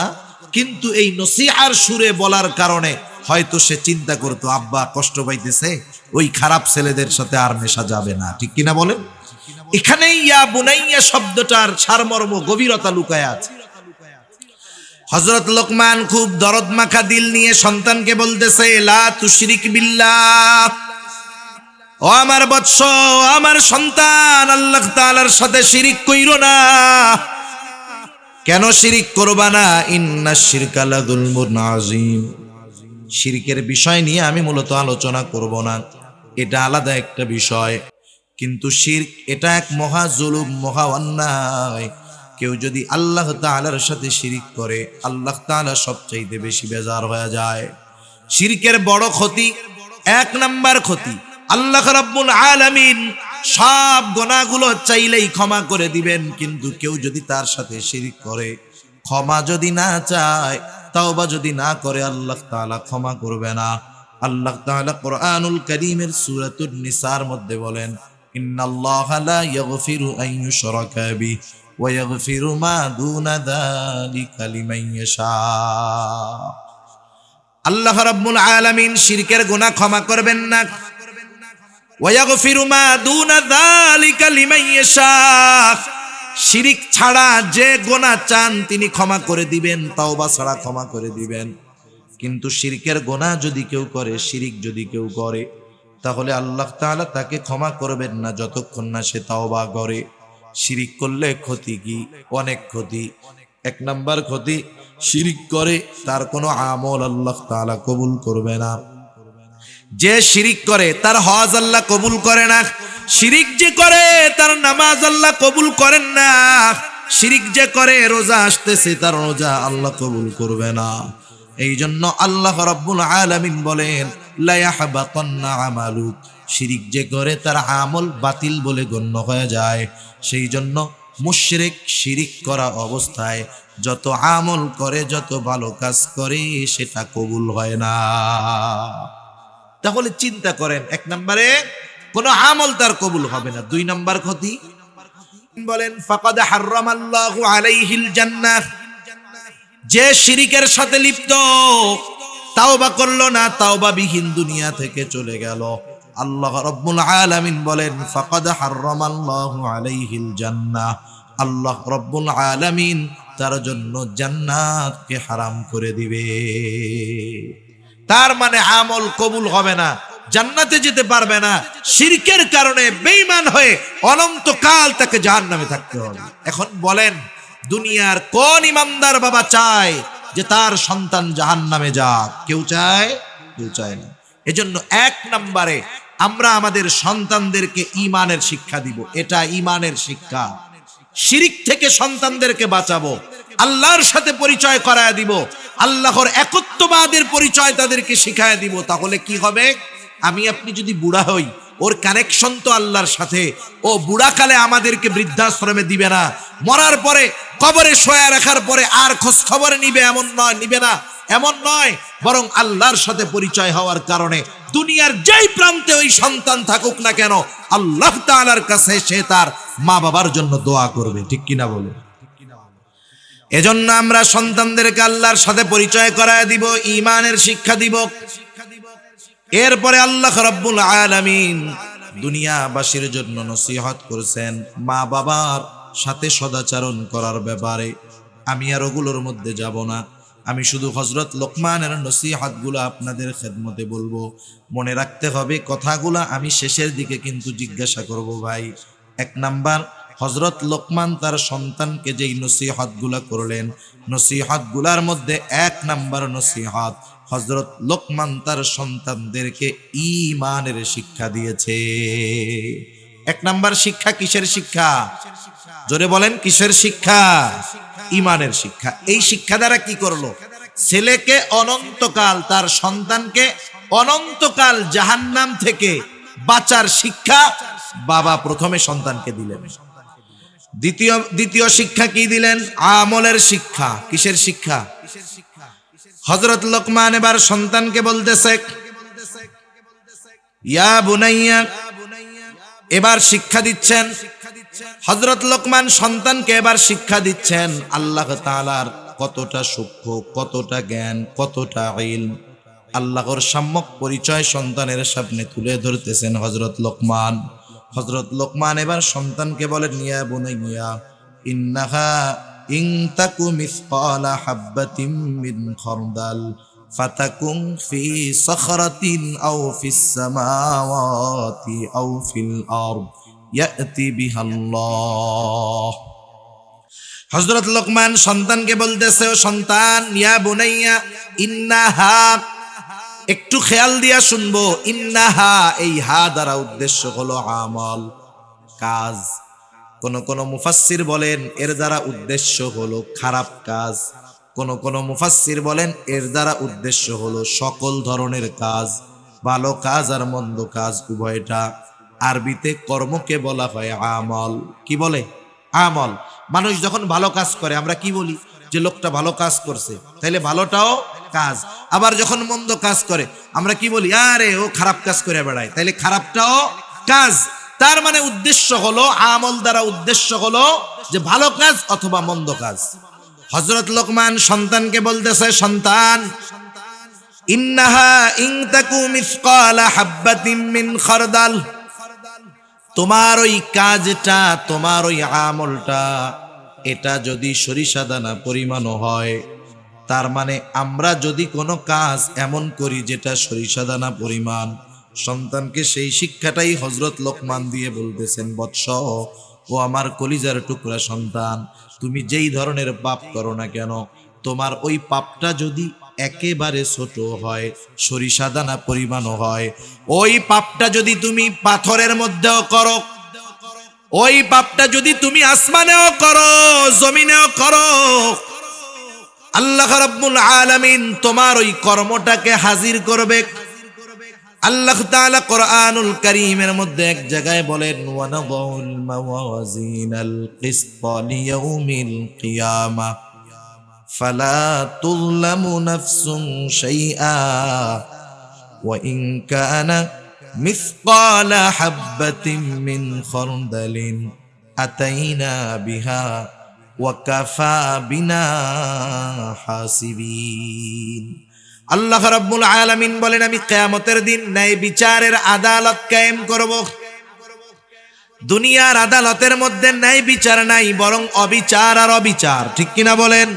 কিন্তু এই নসিহার সুরে বলার কারণে হয়তো সে চিন্তা করতো আব্বা কষ্ট পাইতেছে, ওই খারাপ ছেলেদের সাথে আর মেশা যাবে না। ঠিক কিনা বলেন? এখানেই ইয়া বুনাইয়া শব্দটার সারমর্ম গভীরতা লুকায় আছে। হযরত লোকমান খুব দরদ মাখা দিল নিয়ে সন্তানকে বলতেছে, লা তুশরিক বিল্লাহ, ও আমার বৎস, আমার সন্তান, আল্লাহ তাআলার সাথে শিরিক কইরো না। কেন শিরিক করবা না? ইন্নাশ শিরকা লাযুলমুন আযীম। শিরকের বিষয় নিয়ে আমি মূলত আলোচনা করব না, এটা আলাদা একটা বিষয়। কিন্তু শিরক এটা এক মহা জুলুম, মহা অন্যায়। কেউ যদি আল্লাহ তাআলার সাথে শিরিক করে, আল্লাহ তাআলা সবচাইতে বেশি বেজার হয়ে যায়। শিরকের বড় ক্ষতি, এক নাম্বার ক্ষতি, আল্লাহ রাব্বুল আলামিন সব গুনাহগুলো চাইলেই ক্ষমা করে দিবেন, কিন্তু কেউ যদি তার সাথে শিরিক করে, ক্ষমা যদি না চায়, তাওবা যদি না করে, আল্লাহ তাআলা ক্ষমা করবে না। আল্লাহ তাআলা কোরআনুল কারীমের সূরাতুন নিসার মধ্যে বলেন, ইন্নাল্লাহা লা ইয়াগফিরু আন ইউশরাকা বিহি ওয়া ইয়াগফিরু মা দুনা যালিকা লিমান ইয়াশা। আল্লাহ রাব্বুল আলামিন শিরকের গুনাহ ক্ষমা করবেন না। ওয়া ইয়াগফিরু মা দুনা যালিকা লিমান ইয়াশা। শিরিক ছাড়া যে গুনাহ চান তিনি ক্ষমা করে দিবেন, তাওবা ছাড়া ক্ষমা করে দিবেন। কিন্তু শিরকের গুনাহ যদি কেউ করে, শিরিক যদি কেউ করে, তাহলে আল্লাহ তাআলা তাকে ক্ষমা করবেন না যতক্ষণ না সে তাওবা করে। শিরিক করলে ক্ষতি কি? অনেক ক্ষতি। এক নাম্বার ক্ষতি, শিরিক করে তার কোনো আমল আল্লাহ তাআলা কবুল করবে না। যে শিরিক করে তার হজ আল্লাহ কবুল করে না। শিরিক যে করে তার নামাজ আল্লাহ কবুল করেন না। শিরিক যে করে রোজা আসতেছে, তার রোজা আল্লাহ কবুল করবে না। এই জন্য আল্লাহ রাব্বুল আলামিন বলেন, লা ইয়াহবাতান্না আমালুক। শিরিক যে করে তার আমল বাতিল বলে গণ্য হয়ে যায়। সেই জন্য মুশরিক শিরিক করা অবস্থায় যত আমল করে, যত ভালো কাজ করে, সেটা কবুল হয় না। তাহলে চিন্তা করেন, এক নম্বরে কোন আমল তার কবুল হবে না। দুই নম্বর ক্ষতি বলেন, ফাকাদ হারামাল্লাহু আলাইহিল জান্নাহ। যে শিরিকের সাথে লিপ্ত, তাওবা করলো না, তাওবা বিহীন দুনিয়া থেকে চলে গেল, আল্লাহ রাব্বুল আলামিন বলেন, ফাকাদ হারামাল্লাহু আলাইহিল জান্নাহ। আল্লাহ রাব্বুল আলামিন তার জন্য জান্নাতকে হারাম করে দিবে। তার মানে আমল কবুল হবে না, জান্নাতে যেতে পারবে না। শিরকের কারণে বেঈমান হয়ে অনন্তকাল তাকে জাহান্নামে থাকতে হবে। এখন বলেন, দুনিয়ার কোন ইমানদার বাবা চায় যে তার সন্তান জাহান্নামে যাক? কেউ চায়? কেউ চায় না। এজন্য এক নম্বরে আমরা আমাদের সন্তানদেরকে ঈমানের শিক্ষা দিব। এটা ঈমানের শিক্ষা। শিরিক থেকে সন্তানদেরকে বাঁচাবো, আল্লাহর সাথে পরিচয় করায় দিব, আল্লাহর একত্ববাদের পরিচয় তাদেরকে শিখায় দিব। তাহলে কি হবে? আমি আপনি যদি বুড়া হই, ওর কানেকশন তো আল্লাহর সাথে। ও বুড়াকালে আমাদেরকে বৃদ্ধাশ্রমে দিবে না, মরার পরে কবরে শোয়া রাখার পরে আর খোঁজ খবর নিবে এমন নয়, নিবে না এমন নয়, বরং আল্লাহর সাথে পরিচয় হওয়ার কারণে দুনিয়ার যেই প্রান্তে ওই সন্তান থাকুক না কেন, আল্লাহ তাআলার কাছে সে তার মা বাবার জন্য দোয়া করবে। ঠিক কিনা বলে? এজন্য আমরা সন্তানদেরকে আল্লাহর সাথে পরিচয় করায় দিব, ঈমানের শিক্ষা দিব। এরপরে আল্লাহ রাব্বুল আলামিন দুনিয়াবাসীর জন্য নসিহত করেছেন মা বাবার সাথে সদাচরণ করার ব্যাপারে। আমি আর ওগুলোর মধ্যে যাব না, আমি শুধু হযরত লোকমানের নসিহতগুলো আপনাদের খেদমতে বলবো। মনে রাখতে হবে কথাগুলো আমি শেষের দিকে কিন্তু জিজ্ঞাসা করব। ভাই, এক নাম্বার, হযরত লোকমান তার সন্তানকে যেই নসিহতগুলো করলেন, নসিহতগুলোর মধ্যে এক নাম্বার নসিহত, হযরত লোকমান তার সন্তানদেরকে ঈমানের শিক্ষা দিয়েছে। এক নাম্বার শিক্ষা কিসের শিক্ষা? জোরে বলেন, কিসের শিক্ষা? ঈমানের শিক্ষা। এই শিক্ষা দ্বারা কি করলো? ছেলেকে অনন্তকাল, তার সন্তানকে অনন্তকাল জাহান্নাম থেকে বাঁচার শিক্ষা বাবা প্রথমে সন্তানকে দিলেন। দ্বিতীয় শিক্ষা কি দিলেন? আমলের শিক্ষা। কিসের শিক্ষা? হযরত লোকমান এবার সন্তানকে বলতেছে, ইয়া বুনাইয়া, এবার শিক্ষা দিচ্ছেন হযরত লোকমান সন্তানকে, এবার শিক্ষা দিচ্ছেন আল্লাহ তাআলার কতটা সূক্ষ্ম, কতটা জ্ঞান, কতটা ইলম। আল্লাহর সম্যক পরিচয় সন্তানের সামনে তুলে ধরতেছেন হযরত লোকমান। হযরত লোকমান এবার সন্তানকে বলেন, ইয়া বুনাইয়া ইন্নাহা ইন তাকু মিসকালা হাববাতিন মিন খারদাল ফাতাকুন ফি সখরাতিন আও ফিস সামাওয়াতি আও ফিল আরদ ইয়াতি বিহাল্লাহ। হযরত লোকমান সন্তানকে বলতেছে, ও সন্তান, ইয়া বুনাইয়া ইন্নাহা, একটু খেয়াল দিয়া শুনবো, ইন্নাহা এই হা দ্বারা উদ্দেশ্য হলো আমল, কাজ। কোন কোন মুফাসসির বলেন এর দ্বারা উদ্দেশ্য হলো খারাপ কাজ, কোন কোন মুফাসসির বলেন এর দ্বারা উদ্দেশ্য হলো সকল ধরনের কাজ, ভালো কাজ আর মন্দ কাজ উভয়টা। আরবিতে কর্মকে বলা হয় আমল। কি বলে? আমল। মানুষ যখন ভালো কাজ করে আমরা কি বলি? যে লোকটা ভালো কাজ করছে, তাইলে ভালোটাও কাজ। আবার যখন মন্দ কাজ করে আমরা কি বলি? আরে ও খারাপ কাজ করে বেড়ায়, তাইলে খারাপটাও কাজ। তার মানে উদ্দেশ্য হলো, আমল দ্বারা উদ্দেশ্য হলো যে ভালো কাজ অথবা মন্দ কাজ। হযরত লোকমান সন্তানকে বলতেছে, সন্তান, ইন্নাহা ইন তাকু মিসকালা হাববাতিন মিন খারদাল, তোমার ওই কাজটা, তোমার ওই আমলটা, এটা যদি সরিষা দানা পরিমাণ হয়, তার মানে আমরা যদি কোনো কাজ এমন করি যেটা সরিষা দানা পরিমাণ, সন্তানকে সেই শিক্ষাটাই হযরত লোকমান দিয়ে বলতেছেন, বৎস, ও আমার কলিজার টুকরা সন্তান, তুমি যেই ধরনের পাপ করো না কেন, তোমার ওই পাপটা যদি একেবারে ছোট হয়, সরিষা দানা পরিমাণও হয়, ওই পাপটা যদি তুমি পাথরের মধ্যেও করো, ওই পাপটা যদি তুমি আসমানেও করো, জমিনেও করো, আল্লাহ রাব্বুল আলামিন তোমার ওই কর্মটাকে হাজির করবে। আল্লাহ তাআলা কোরআনুল কারীমের মধ্যে এক জায়গায় বলেন, ওয়া নাযাউল মাওয়াজিনাল কিসতা লিয়াউমিল কিয়ামাহ ফালা তুযলামু নাফসুন শাইআ ওয়া ইন কানা মিসকালা হাববাতিন মিন খারদালিন আতাইনা বিহা ওয়া কাফা বিনা হাসিবিন। আল্লাহ রাব্বুল আলামিন বলেন, আমি কিয়ামতের দিন ন্যায় বিচারের আদালত কায়েম করব। দুনিয়ার আদালতের মধ্যে ন্যায় বিচার নাই, বরং অবিচার আর অবিচার, ঠিক কিনা বলেন?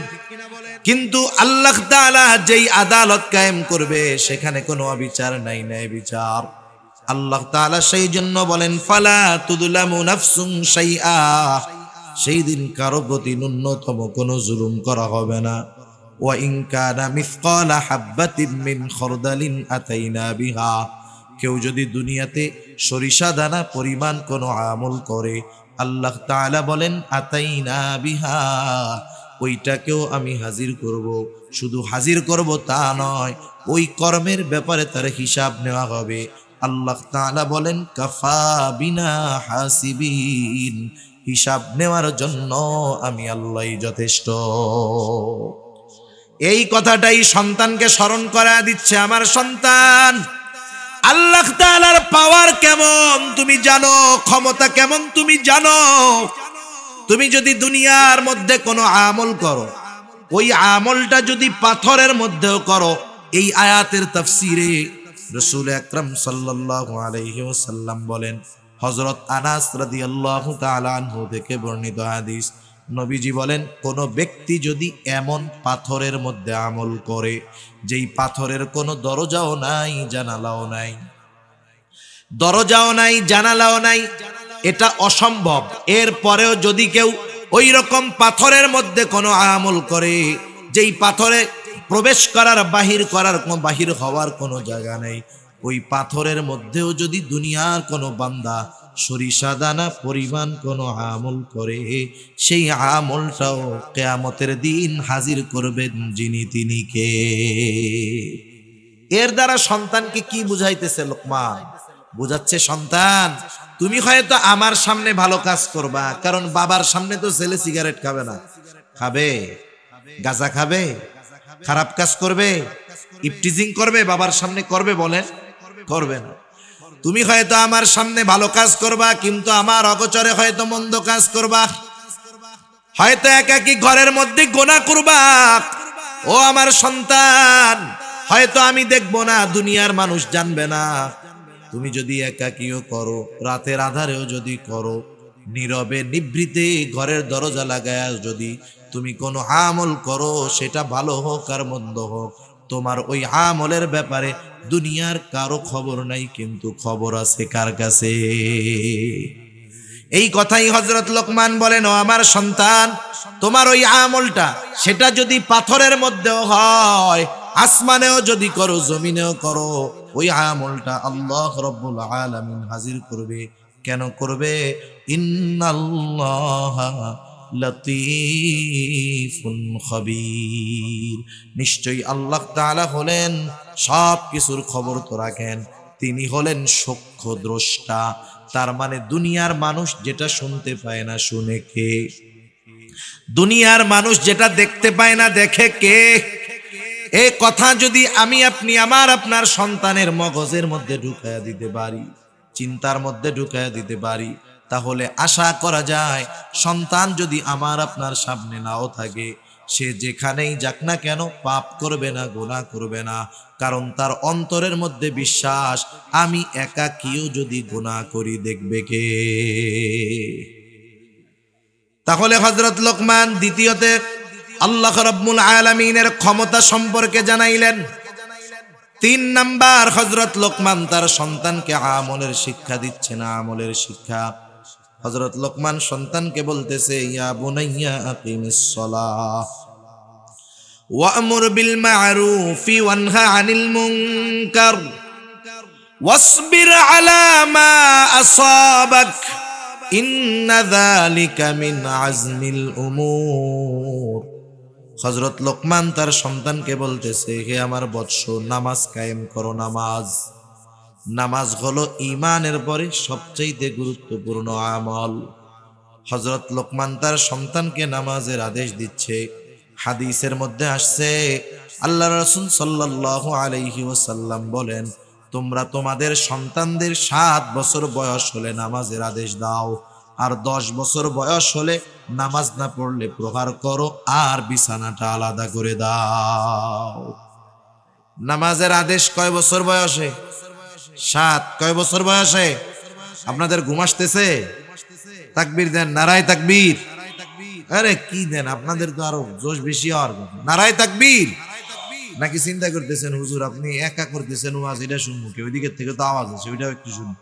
কিন্তু আল্লাহ তাআলা যেই আদালত কায়েম করবে সেখানে কোনো অবিচার নাই, ন্যায় বিচার। আল্লাহ তাআলা সেই জন্য বলেন, ফালা তুযলামু নাফসুন শাইআ, সেই দিন কারো প্রতি ন্যূনতম কোনো জুলুম করা হবে না। ওয়া ইন কানা মিসকালা হাববাতিন মিন খারদালিন আতাইনা বিহা, কেউ যদি দুনিয়াতে সরিষা দানা পরিমাণ কোনো আমল করে, আল্লাহ তাআলা বলেন, আতাইনা বিহা, ওইটাকেও আমি হাজির করব। শুধু হাজির করব তা নয়, ওই কর্মের ব্যাপারে তার হিসাব নেওয়া হবে। আল্লাহ তাআলা বলেন, কাফা বিনা হাসিবিন, হিসাব নেওয়ার জন্য আমি আল্লাহই যথেষ্ট। এই কথাটাই সন্তানকে স্মরণ করা দিচ্ছে, আমার সন্তান, আল্লাহ তাআলার পাওয়ার কেমন তুমি জানো, ক্ষমতা কেমন তুমি জানো। তুমি যদি দুনিয়ার মধ্যে কোনো আমল করো, ওই আমলটা যদি পাথরের মধ্যেও করো, এই আয়াতের তাফসীরে রাসূল আকরাম সাল্লাল্লাহু আলাইহি ওয়াসাল্লাম বলেন, হযরত আনাস রাদিয়াল্লাহু তাআলা আনহু থেকে বর্ণিত হাদিস, নবীজি বলেন, কোন ব্যক্তি যদি এমন পাথরের মধ্যে আমল করে যেই পাথরের কোনো দরজাও নাই, জানালাও নাই, দরজাও নাই, জানালাও নাই, এটা অসম্ভব, এরপরেও যদি কেউ ওই রকম পাথরের মধ্যে কোনো আমল করে যেই পাথরে প্রবেশ করার, বাহির হওয়ার কোনো জায়গা নেই, ওই পাথরের মধ্যেও যদি দুনিয়ার কোনো বান্দা সরিষা দানা পরিমাণ কোনো আমল করে, সেই আমলটাও কিয়ামতের দিন হাজির করবেন যিনি, তিনি কে? এর দ্বারা সন্তানকে কি বুঝাইতেছে লোকমান? বুঝাচ্ছে, সন্তান, তুমি হয়তো আমার সামনে ভালো কাজ করবা, কারণ বাবার সামনে তো ছেলে সিগারেট খাবে না, খাবে গাঁজা, খাবে খারাপ কাজ করবে, ইফটিজিং করবে, বাবার সামনে করবে? বলেন, করবে না। তুমি হয়তো আমার সামনে ভালো কাজ করবা, কিন্তু আমার অগোচরে হয়তো মন্দ কাজ করবা, হয়তো একাকী ঘরের মধ্যে গুনাহ করবা। ও আমার সন্তান, হয়তো আমি দেখবো না, দুনিয়ার মানুষ জানবে না। তুমি যদি একাকীও করো, রাতের আধারেও যদি করো, নীরবে নিভৃতে ঘরের দরজা লাগায়া যদি তুমি কোনো আমল করো, সেটা ভালো হোক আর মন্দ হোক, তোমার ওই আমলের ব্যাপারে দুনিয়ার কারো খবর নাই, কিন্তু খবর আছে কার কাছে? এই কথাই হযরত লোকমান বলেন, ও আমার সন্তান, তোমার ওই আমলটা সেটা যদি পাথরের মধ্যেও হয়, আসমানেও যদি করো, জমিনেও করো, ওই আমলটা আল্লাহ রাব্বুল আলামিন হাজির করবে। কেন করবে? ইন্নাল্লাহা লতীফুন খবীর, নিশ্চয়ই আল্লাহ তাআলা হলেন সব কিছুর খবর তো রাখেন, তিনি হলেন সূক্ষ্ম দ্রষ্টা। তার মানে দুনিয়ার মানুষ যেটা শুনতে পায় না, শুনে কে? দুনিয়ার মানুষ যেটা দেখতে পায় না, দেখে কে? এই কথা যদি আমি আপনি আমার আপনার সন্তানের মগজের মধ্যে ঢুকায়া দিতে পারি, চিন্তার মধ্যে ঢুকায়া দিতে পারি, তাহলে আশা করা যায় সন্তান যদি আমার আপনার সামনে নাও থাকে, সে যেখানেই যাক না কেন পাপ করবে না, গুনাহ করবে না। কারণ তার অন্তরের মধ্যে বিশ্বাস, আমি একাকীও যদি গুনাহ করি, দেখবে কে? তাহলে হযরত লোকমান দ্বিতীয়তে আল্লাহ রাব্বুল আলামিনের ক্ষমতা সম্পর্কে জানাইলেন। 3 নাম্বার, হযরত লোকমান তার সন্তানকে আমলের শিক্ষা দিচ্ছেন, আমলের শিক্ষা। হযরত লোকমান সন্তানকে বলতেছে, ইয়া বুনাইয়া আকিমিস সালাহ ওয়া'মুর বিল মা'রুফি ওয়ানহা আনিল মুনকার ওয়াসবির আলা মা আসাবাক ইন্না যালিকা মিন আজমিল উমুর। হযরত লোকমান তার সন্তানকে বলতেছে, হে আমার বৎস, নামাজ কায়েম করো। নামাজ হলো ঈমানের পরে সবচেয়ে গুরুত্বপূর্ণ আমল। হযরত লোকমান তার সন্তানকে নামাজের আদেশ দিচ্ছে। হাদিসের মধ্যে আসছে, আল্লাহ রাসূল সাল্লাল্লাহু আলাইহি ওয়াসাল্লাম বলেন, তোমরা তোমাদের সন্তানদের 7 বছর বয়স হলে নামাজের আদেশ দাও, আর 10 বছর বয়স হলে নামাজ না পড়লে প্রহার করো, আর বিছানাটা আলাদা করে দাও। নামাজের আদেশ কয় বছর বয়সে? 7। কয় বছর বয়সে? আপনাদের ঘুম আসতেছে? তাকবীর দেন, নারায়ে তাকবীর। আরে কি দেন, আপনাদের তো আরো জোশ বেশি হওয়ার কথা। নারায়ে তাকবীর। নাকি চিন্তা করতেছেন হুজুর আপনি একা করতেছেন ওয়াজ, এটা শুনবো কি? ওইদিকে থেকে তো আওয়াজ আছে, ওইটাও একটু শুনুন।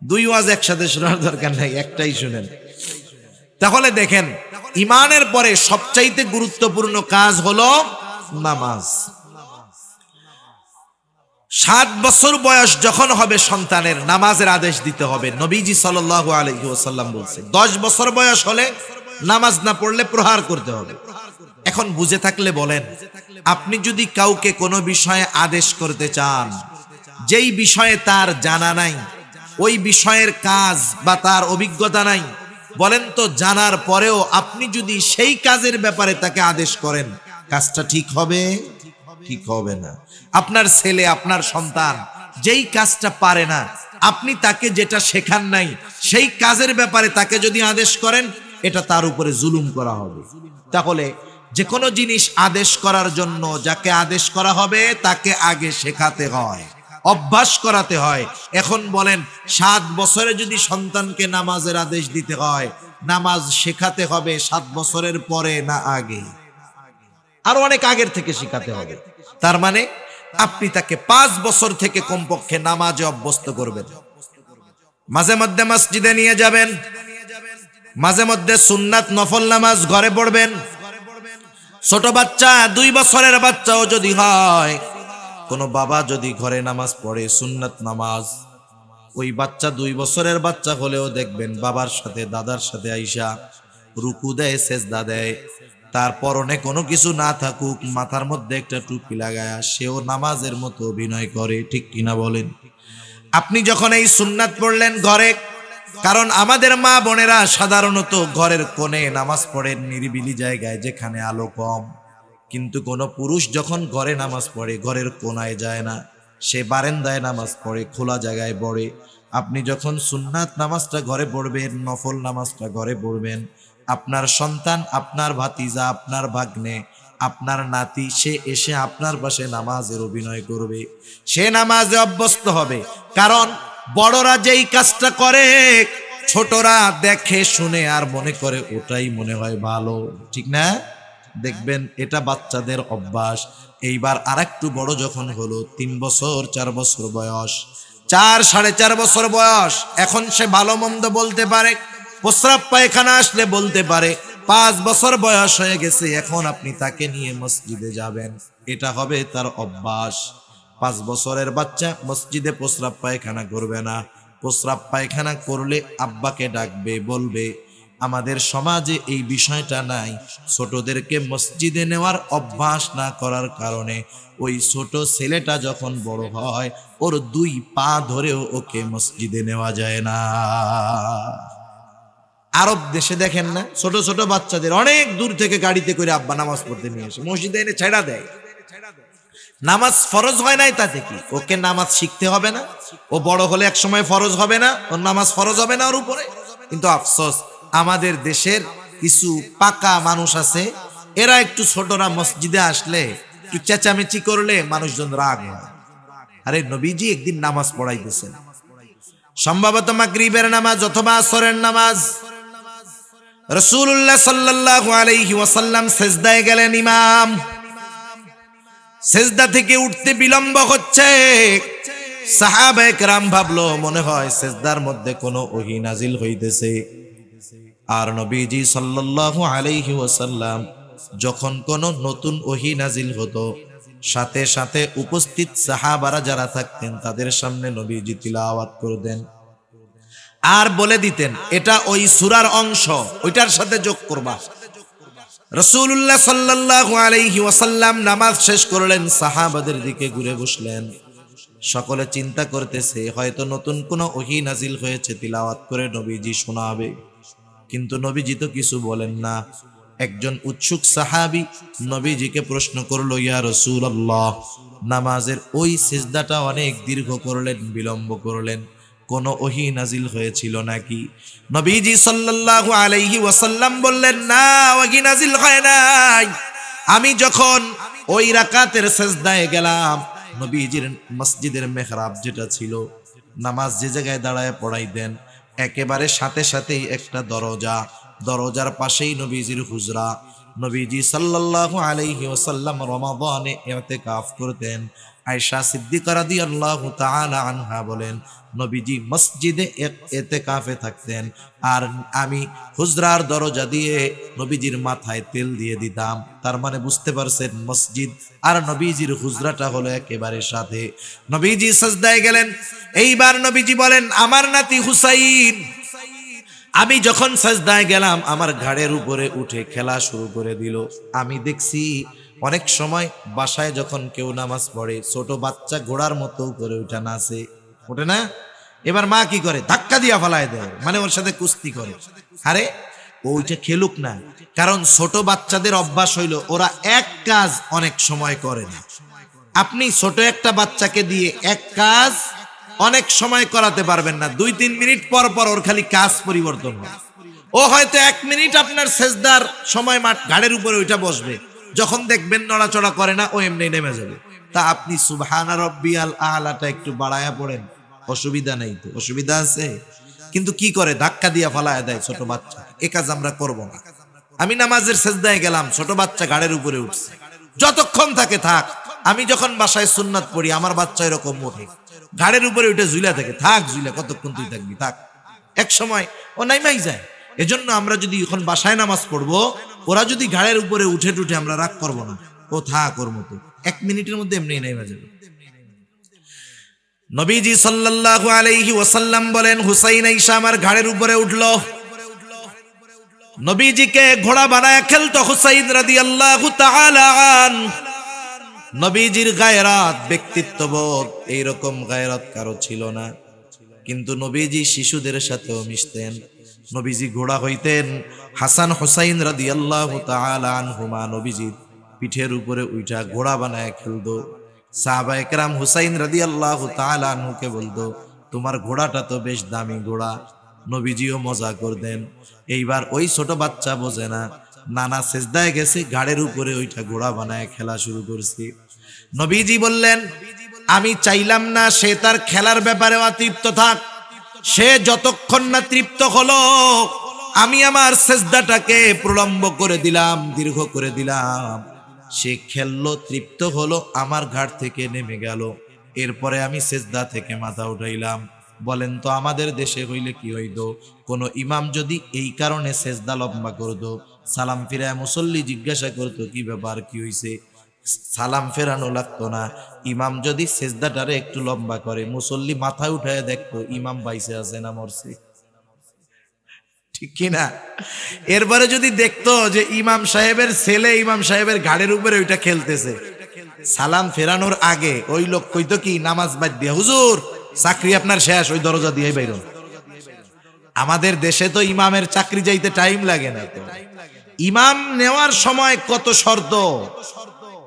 2 ওয়াজ একসাথে শোনার দরকার নাই, একটাই শুনেন। তাহলে দেখেন, ঈমানের পরে সবচাইতে গুরুত্বপূর্ণ কাজ হলো নামাজ। 7 বছর বয়স যখন হবে সন্তানের, নামাজের আদেশ দিতে হবে। নবীজি সাল্লাল্লাহু আলাইহি ওয়াসাল্লাম বলছে 10 বছর বয়স হলে নামাজ না পড়লে প্রহার করতে হবে। এখন বুঝে থাকলে বলেন, আপনি যদি কাউকে কোনো বিষয়ে আদেশ করতে চান, যেই বিষয়ে তার জানা নাই, ওই বিষয়ের কাজ বা তার অভিজ্ঞতা নাই, বলেন তো জানার পরেও আপনি যদি সেই কাজের ব্যাপারে তাকে আদেশ করেন, কাজটা ঠিক হবে? ঠিক হবে না। আপনার ছেলে, আপনার সন্তান যেই কাজটা পারে না, আপনি তাকে যেটা শেখান নাই, সেই কাজের ব্যাপারে তাকে যদি আদেশ করেন, এটা তার উপরে জুলুম করা হবে। তাহলে যে কোনো জিনিস আদেশ করার জন্য যাকে আদেশ করা হবে তাকে আগে শেখাতে হয়, অভ্যাস করাতে হয়। এখন বলেন, 7 বছরে যদি সন্তানকে নামাজের আদেশ দিতে হয়, নামাজ শেখাতে হবে 7 বছরের পরে না আগে? আর অনেক আগের থেকে শেখাতে হবে। তার মানে আপনি তাকে 5 বছর থেকে কমপক্ষে নামাজে অভ্যস্ত করবেন। মাঝে মধ্যে মসজিদে নিয়ে যাবেন, মাঝে মধ্যে সুন্নাত নফল নামাজ ঘরে পড়বেন। ছোট বাচ্চা, 2 বছরের বাচ্চাও যদি হয়, কোনো বাবা যদি ঘরে নামাজ পড়ে সুন্নাত নামাজ, ওই বাচ্চা 2 বছরের বাচ্চা হলেও দেখবেন বাবার সাথে দাদার সাথে আইসা রুকু দেয়, সেজদা দেয়। তার পরনে কোনো কিছু না থাকুক, মাথার মধ্যে একটা টুপি লাগায়া সেও নামাজের মতো অভিনয় করে। ঠিক কিনা বলেন? আপনি যখন এই সুন্নাত পড়লেন ঘরে, কারণ আমাদের মা বোনেরা সাধারণত ঘরের কোণে নামাজ পড়েন, নিরিবিলি জায়গায় যেখানে আলো কম। কিন্তু কোনো পুরুষ যখন ঘরে নামাজ পড়ে, ঘরের কোণায় যায় না, সে বারান্দায় নামাজ পড়ে, খোলা জায়গায় পড়ে। আপনি যখন সুন্নাত নামাজটা ঘরে পড়বেন, নফল নামাজটা ঘরে পড়বেন, আপনার সন্তান, আপনার ভাতিজা, আপনার ভাগ্নে, আপনার নাতি সে এসে আপনার পাশে নামাজের অভিনয় করবে, সে নামাজে অভ্যস্ত হবে। কারণ বড়রা যেই কাজটা করে ছোটরা দেখে শুনে আর মনে করে ওটাই মনে হয় ভালো, ঠিক না? দেখবেন এটা বাচ্চাদের অভ্যাস। এইবার আরেকটু বড় যখন হলো, 3 বছর 4 বছর বয়স, 4-4.5 বছর বয়স, এখন সে ভালো মন্দ বলতে পারে, প্রস্রাব পায়খানা আসলে বলতে পারে। 5 বছর বয়স হয়ে গেছে, এখন আপনি তাকে নিয়ে মসজিদে যাবেন, এটা হবে তার অভ্যাস। 5 বছরের বাচ্চা মসজিদে প্রস্রাব পায়খানা করবে না, প্রস্রাব পায়খানা করলে আব্বাকে ডাকবে, বলবে। আমাদের সমাজে এই বিষয়টা নাই। ছোটদেরকে মসজিদে নেওয়ার অভ্যাস না করার কারণে ওই ছোট ছেলেটা যখন বড় হয় ওর 2 পা ধরেও ওকে মসজিদে নেওয়া যায় না। আরব দেশে দেখেন না, ছোট ছোট বাচ্চাদের অনেক দূর থেকে গাড়িতে করে আব্বা নামাজ পড়তে নিয়ে এসে মসজিদে এনে ছেড়া দেয়। নামাজ ফরজ হয় নাই তাতে কি, ওকে নামাজ শিখতে হবে না? ও বড় হলে এক সময় ফরজ হবে না? ওর নামাজ ফরজ হবে না ওর উপরে? কিন্তু আফসোস, আমাদের দেশের কিছু পাকা মানুষ আছে, এরা একটু ছোটরা মসজিদে আসলে একটু চেঁচামেচি করলে মানুষজন রাগ হয়। আরে নবীজি একদিন নামাজ পড়াইতেছেন, সম্ভবত মাগরিবের নামাজ অথবা আসরের নামাজ। রাসূলুল্লাহ সাল্লাল্লাহু আলাইহি ওয়াসাল্লাম সিজদায় গেলেন, ইমাম সিজদা থেকে উঠতে বিলম্ব হচ্ছে। সাহাবায়ে কেরাম ভাবলো মনে হয় সিজদার মধ্যে কোনো ওহী নাজিল হইতেছে। আর নবীজি সাল্লাল্লাহু আলাইহি ওয়াসাল্লাম যখন কোনো নতুন ওহী নাজিল হতো, সাথে সাথে উপস্থিত সাহাবারা যারা থাকতেন তাদের সামনে নবীজি তিলাওয়াত করতেন আর বলে দিতেন এটা ওই সূরার অংশ, ওইটার সাথে যোগ করবা। রাসূলুল্লাহ সাল্লাল্লাহু আলাইহি ওয়াসাল্লাম নামাজ শেষ করলেন, সাহাবাদের দিকে ঘুরে বসলেন। সকলে চিন্তা করতেছে হয়তো নতুন কোনো ওহী নাজিল হয়েছে, তিলাওয়াত করে নবীজি শোনাবে। কিন্তু নবীজি তো কিছু বলেন না। একজন উৎসুক সাহাবী নবীজিকে প্রশ্ন করলো, ইয়া রাসূলুল্লাহ, নামাজের ওই সিজদাটা অনেক দীর্ঘ করলেন, বিলম্ব করলেন, কোন ওহী নাজিল হয়েছিল নাকি? নবীজি সাল্লাল্লাহু আলাইহি ওয়াসাল্লাম বললেন, না, ওহী নাজিল হয় নাই। আমি যখন ওই রাকাতের সিজদায় গেলাম, নবীজির মসজিদের মেহরাব যেটা ছিল, নামাজ যে জায়গায় দাঁড়ায় পড়াইতেন, একেবারে সাথে সাথেই একটা দরজা, দরজার পাশেই নবীজির হুজরা। নবীজি সাল্লাল্লাহু আলাইহি ওয়াসাল্লাম রমাদানে ইতিকাফ করতেন। আয়েশা সিদ্দিকা রাদিয়াল্লাহু তাআলা আনহা বলেন, নবীজি মসজিদে ইতিকাফে থাকতেন আর আমি হুজরার দরজা দিয়ে নবীজির মাথায় তেল দিয়ে দিতাম। তার মানে বুঝতে পারছেন, মসজিদ আর নবীজির হুজরাটা হলো একেবারে সাথে। নবীজি সিজদায় গেলেন। এইবার নবীজি বলেন, আমার নাতি হুসাইন, আমি যখন সিজদায় গেলাম আমার ঘাড়ের উপরে উঠে খেলা শুরু করে দিল। আমি দেখছি অনেক সময় বাসায় যখন কেউ নামাজ পড়ে, ছোট বাচ্চা ঘোড়ার মতো করে উঠে নাচে, ওঠে না? এবার মা কি করে, ধাক্কা দিয়া ফালায় দেয়, মানে ওর সাথে কুস্তি করে। আরে ওইটা খেলুক না, কারণ ছোট বাচ্চাদের অভ্যাস হইল ওরা এক কাজ অনেক সময় করে না। আপনি ছোট একটা বাচ্চাকে দিয়ে এক কাজ অনেক সময় করাতে পারবেন না, 2-3 মিনিট পর পর ওর খালি কাজ পরিবর্তন হয়। ও হয়তো 1 মিনিট আপনার সিজদার সময় ঘাড়ের উপরে ওইটা বসবে, যখন দেখবেন নড়াচড়া করে না, ও এমনি নেমে যাবে। তা আপনি সুবহানা রাব্বিয়াল আ'লাটা একটু বাড়ায়া পড়েন, অসুবিধা নেই তো? অসুবিধা আছে? কিন্তু কি করে, ধাক্কা দিয়া ফালায়া দেয় ছোট বাচ্চা। এ কাজ আমরা করব না। আমি নামাজের সিজদায় গেলাম, ছোট বাচ্চা ঘাড়ের উপরে উঠছে, যতক্ষণ থাকে থাক। আমি যখন বাসায় সুন্নাত পড়ি, আমার বাচ্চা এরকম ওঠে, ঘাড়ের উপরে উঠে ঝুলা থাকে, থাক ঝুলা, কতক্ষণ তুই থাকবি, থাক। এক সময় ও নাইমাই যায়। এজন্য আমরা যদি এখন বাসায় নামাজ পড়বো, ওরা যদি ঘাড়ের উপরে উঠে টুঠে, আমরা রাগ করবো না, ও থাক ওর মতো, 1 মিনিটের মধ্যে এমনি নাইমা যাবে। নবীজি সাল্লাল্লাহু আলাইহি ওয়াসাল্লাম বলেন, হুসাইন আইসা আমার ঘাড়ের উপরে উঠলো। নবীজিকে ঘোড়া বানায় খেলতো হুসাইন রাদিয়াল্লাহু তাআলা আনহু। নবীজির গায়রাত, ব্যক্তিত্ববোধ, এইরকম গায়রাত কারো ছিল না। কিন্তু নবীজি শিশুদের সাথেও মিশতেন। নবীজি ঘোড়া হইতেন, হাসান হুসাইন রাদিয়াল্লাহু তাআলা আনহুমা নবীজি পিঠের উপরে উঠা ঘোড়া বানায় খেলতো। সাহাবায়ে কেরাম হুসাইন রাদিয়াল্লাহু তাআলা আনহুকে বলতো, তোমার ঘোড়াটা তো বেশ দামি ঘোড়া। নবীজিও মজা করতেন। এইবার ওই ছোট বাচ্চা বোঝে না, নানা সেজদায় গেছে, ঘাড়ের উপরে ওইটা ঘোড়া বানায় খেলা শুরু করছে। নবীজি বললেন, আমি চাইলাম না সে তার খেলার ব্যাপারে অতৃপ্ত থাক। সে যতক্ষণ না তৃপ্ত হলো, আমি আমার সেজদাটাকে প্রলম্ব করে দিলাম, দীর্ঘ করে দিলাম। সে খেললো, তৃপ্ত হলো, আমার ঘাট থেকে নেমে গেল। এরপরে আমি সেজদা থেকে মাথা উঠাইলাম। বলেন তো আমাদের দেশে হইলে কি হইতো? কোন ইমাম যদি এই কারণে সেজদা লম্বা করতো, সালাম ফিরায় মুসল্লি জিজ্ঞাসা করতো কি ব্যাপার, কি হইছে? সালাম ফেরানো লাগতো না। ইমাম যদি সেজদাটারে একটু লম্বা করে, মুসল্লি মাথা উঠায় দেখতো ইমাম বাইসে আছে না মরছে, ঠিক কিনা? এরপরে যদি দেখতো যে ইমাম সাহেবের ছেলে ইমাম সাহেবের ঘাড়ের উপরে ওইটা খেলতেছে, সালাম ফেরানোর আগে ওই লোক কইতো কি, নামাজ বাদ দিয়ে, হুজুর চাকরি আপনার শেষ, ওই দরজা দিয়ে বাইরন। আমাদের দেশে তো ইমামের চাকরি যাইতে টাইম লাগে না। তো ইমাম নেওয়ার সময় কত শর্ত,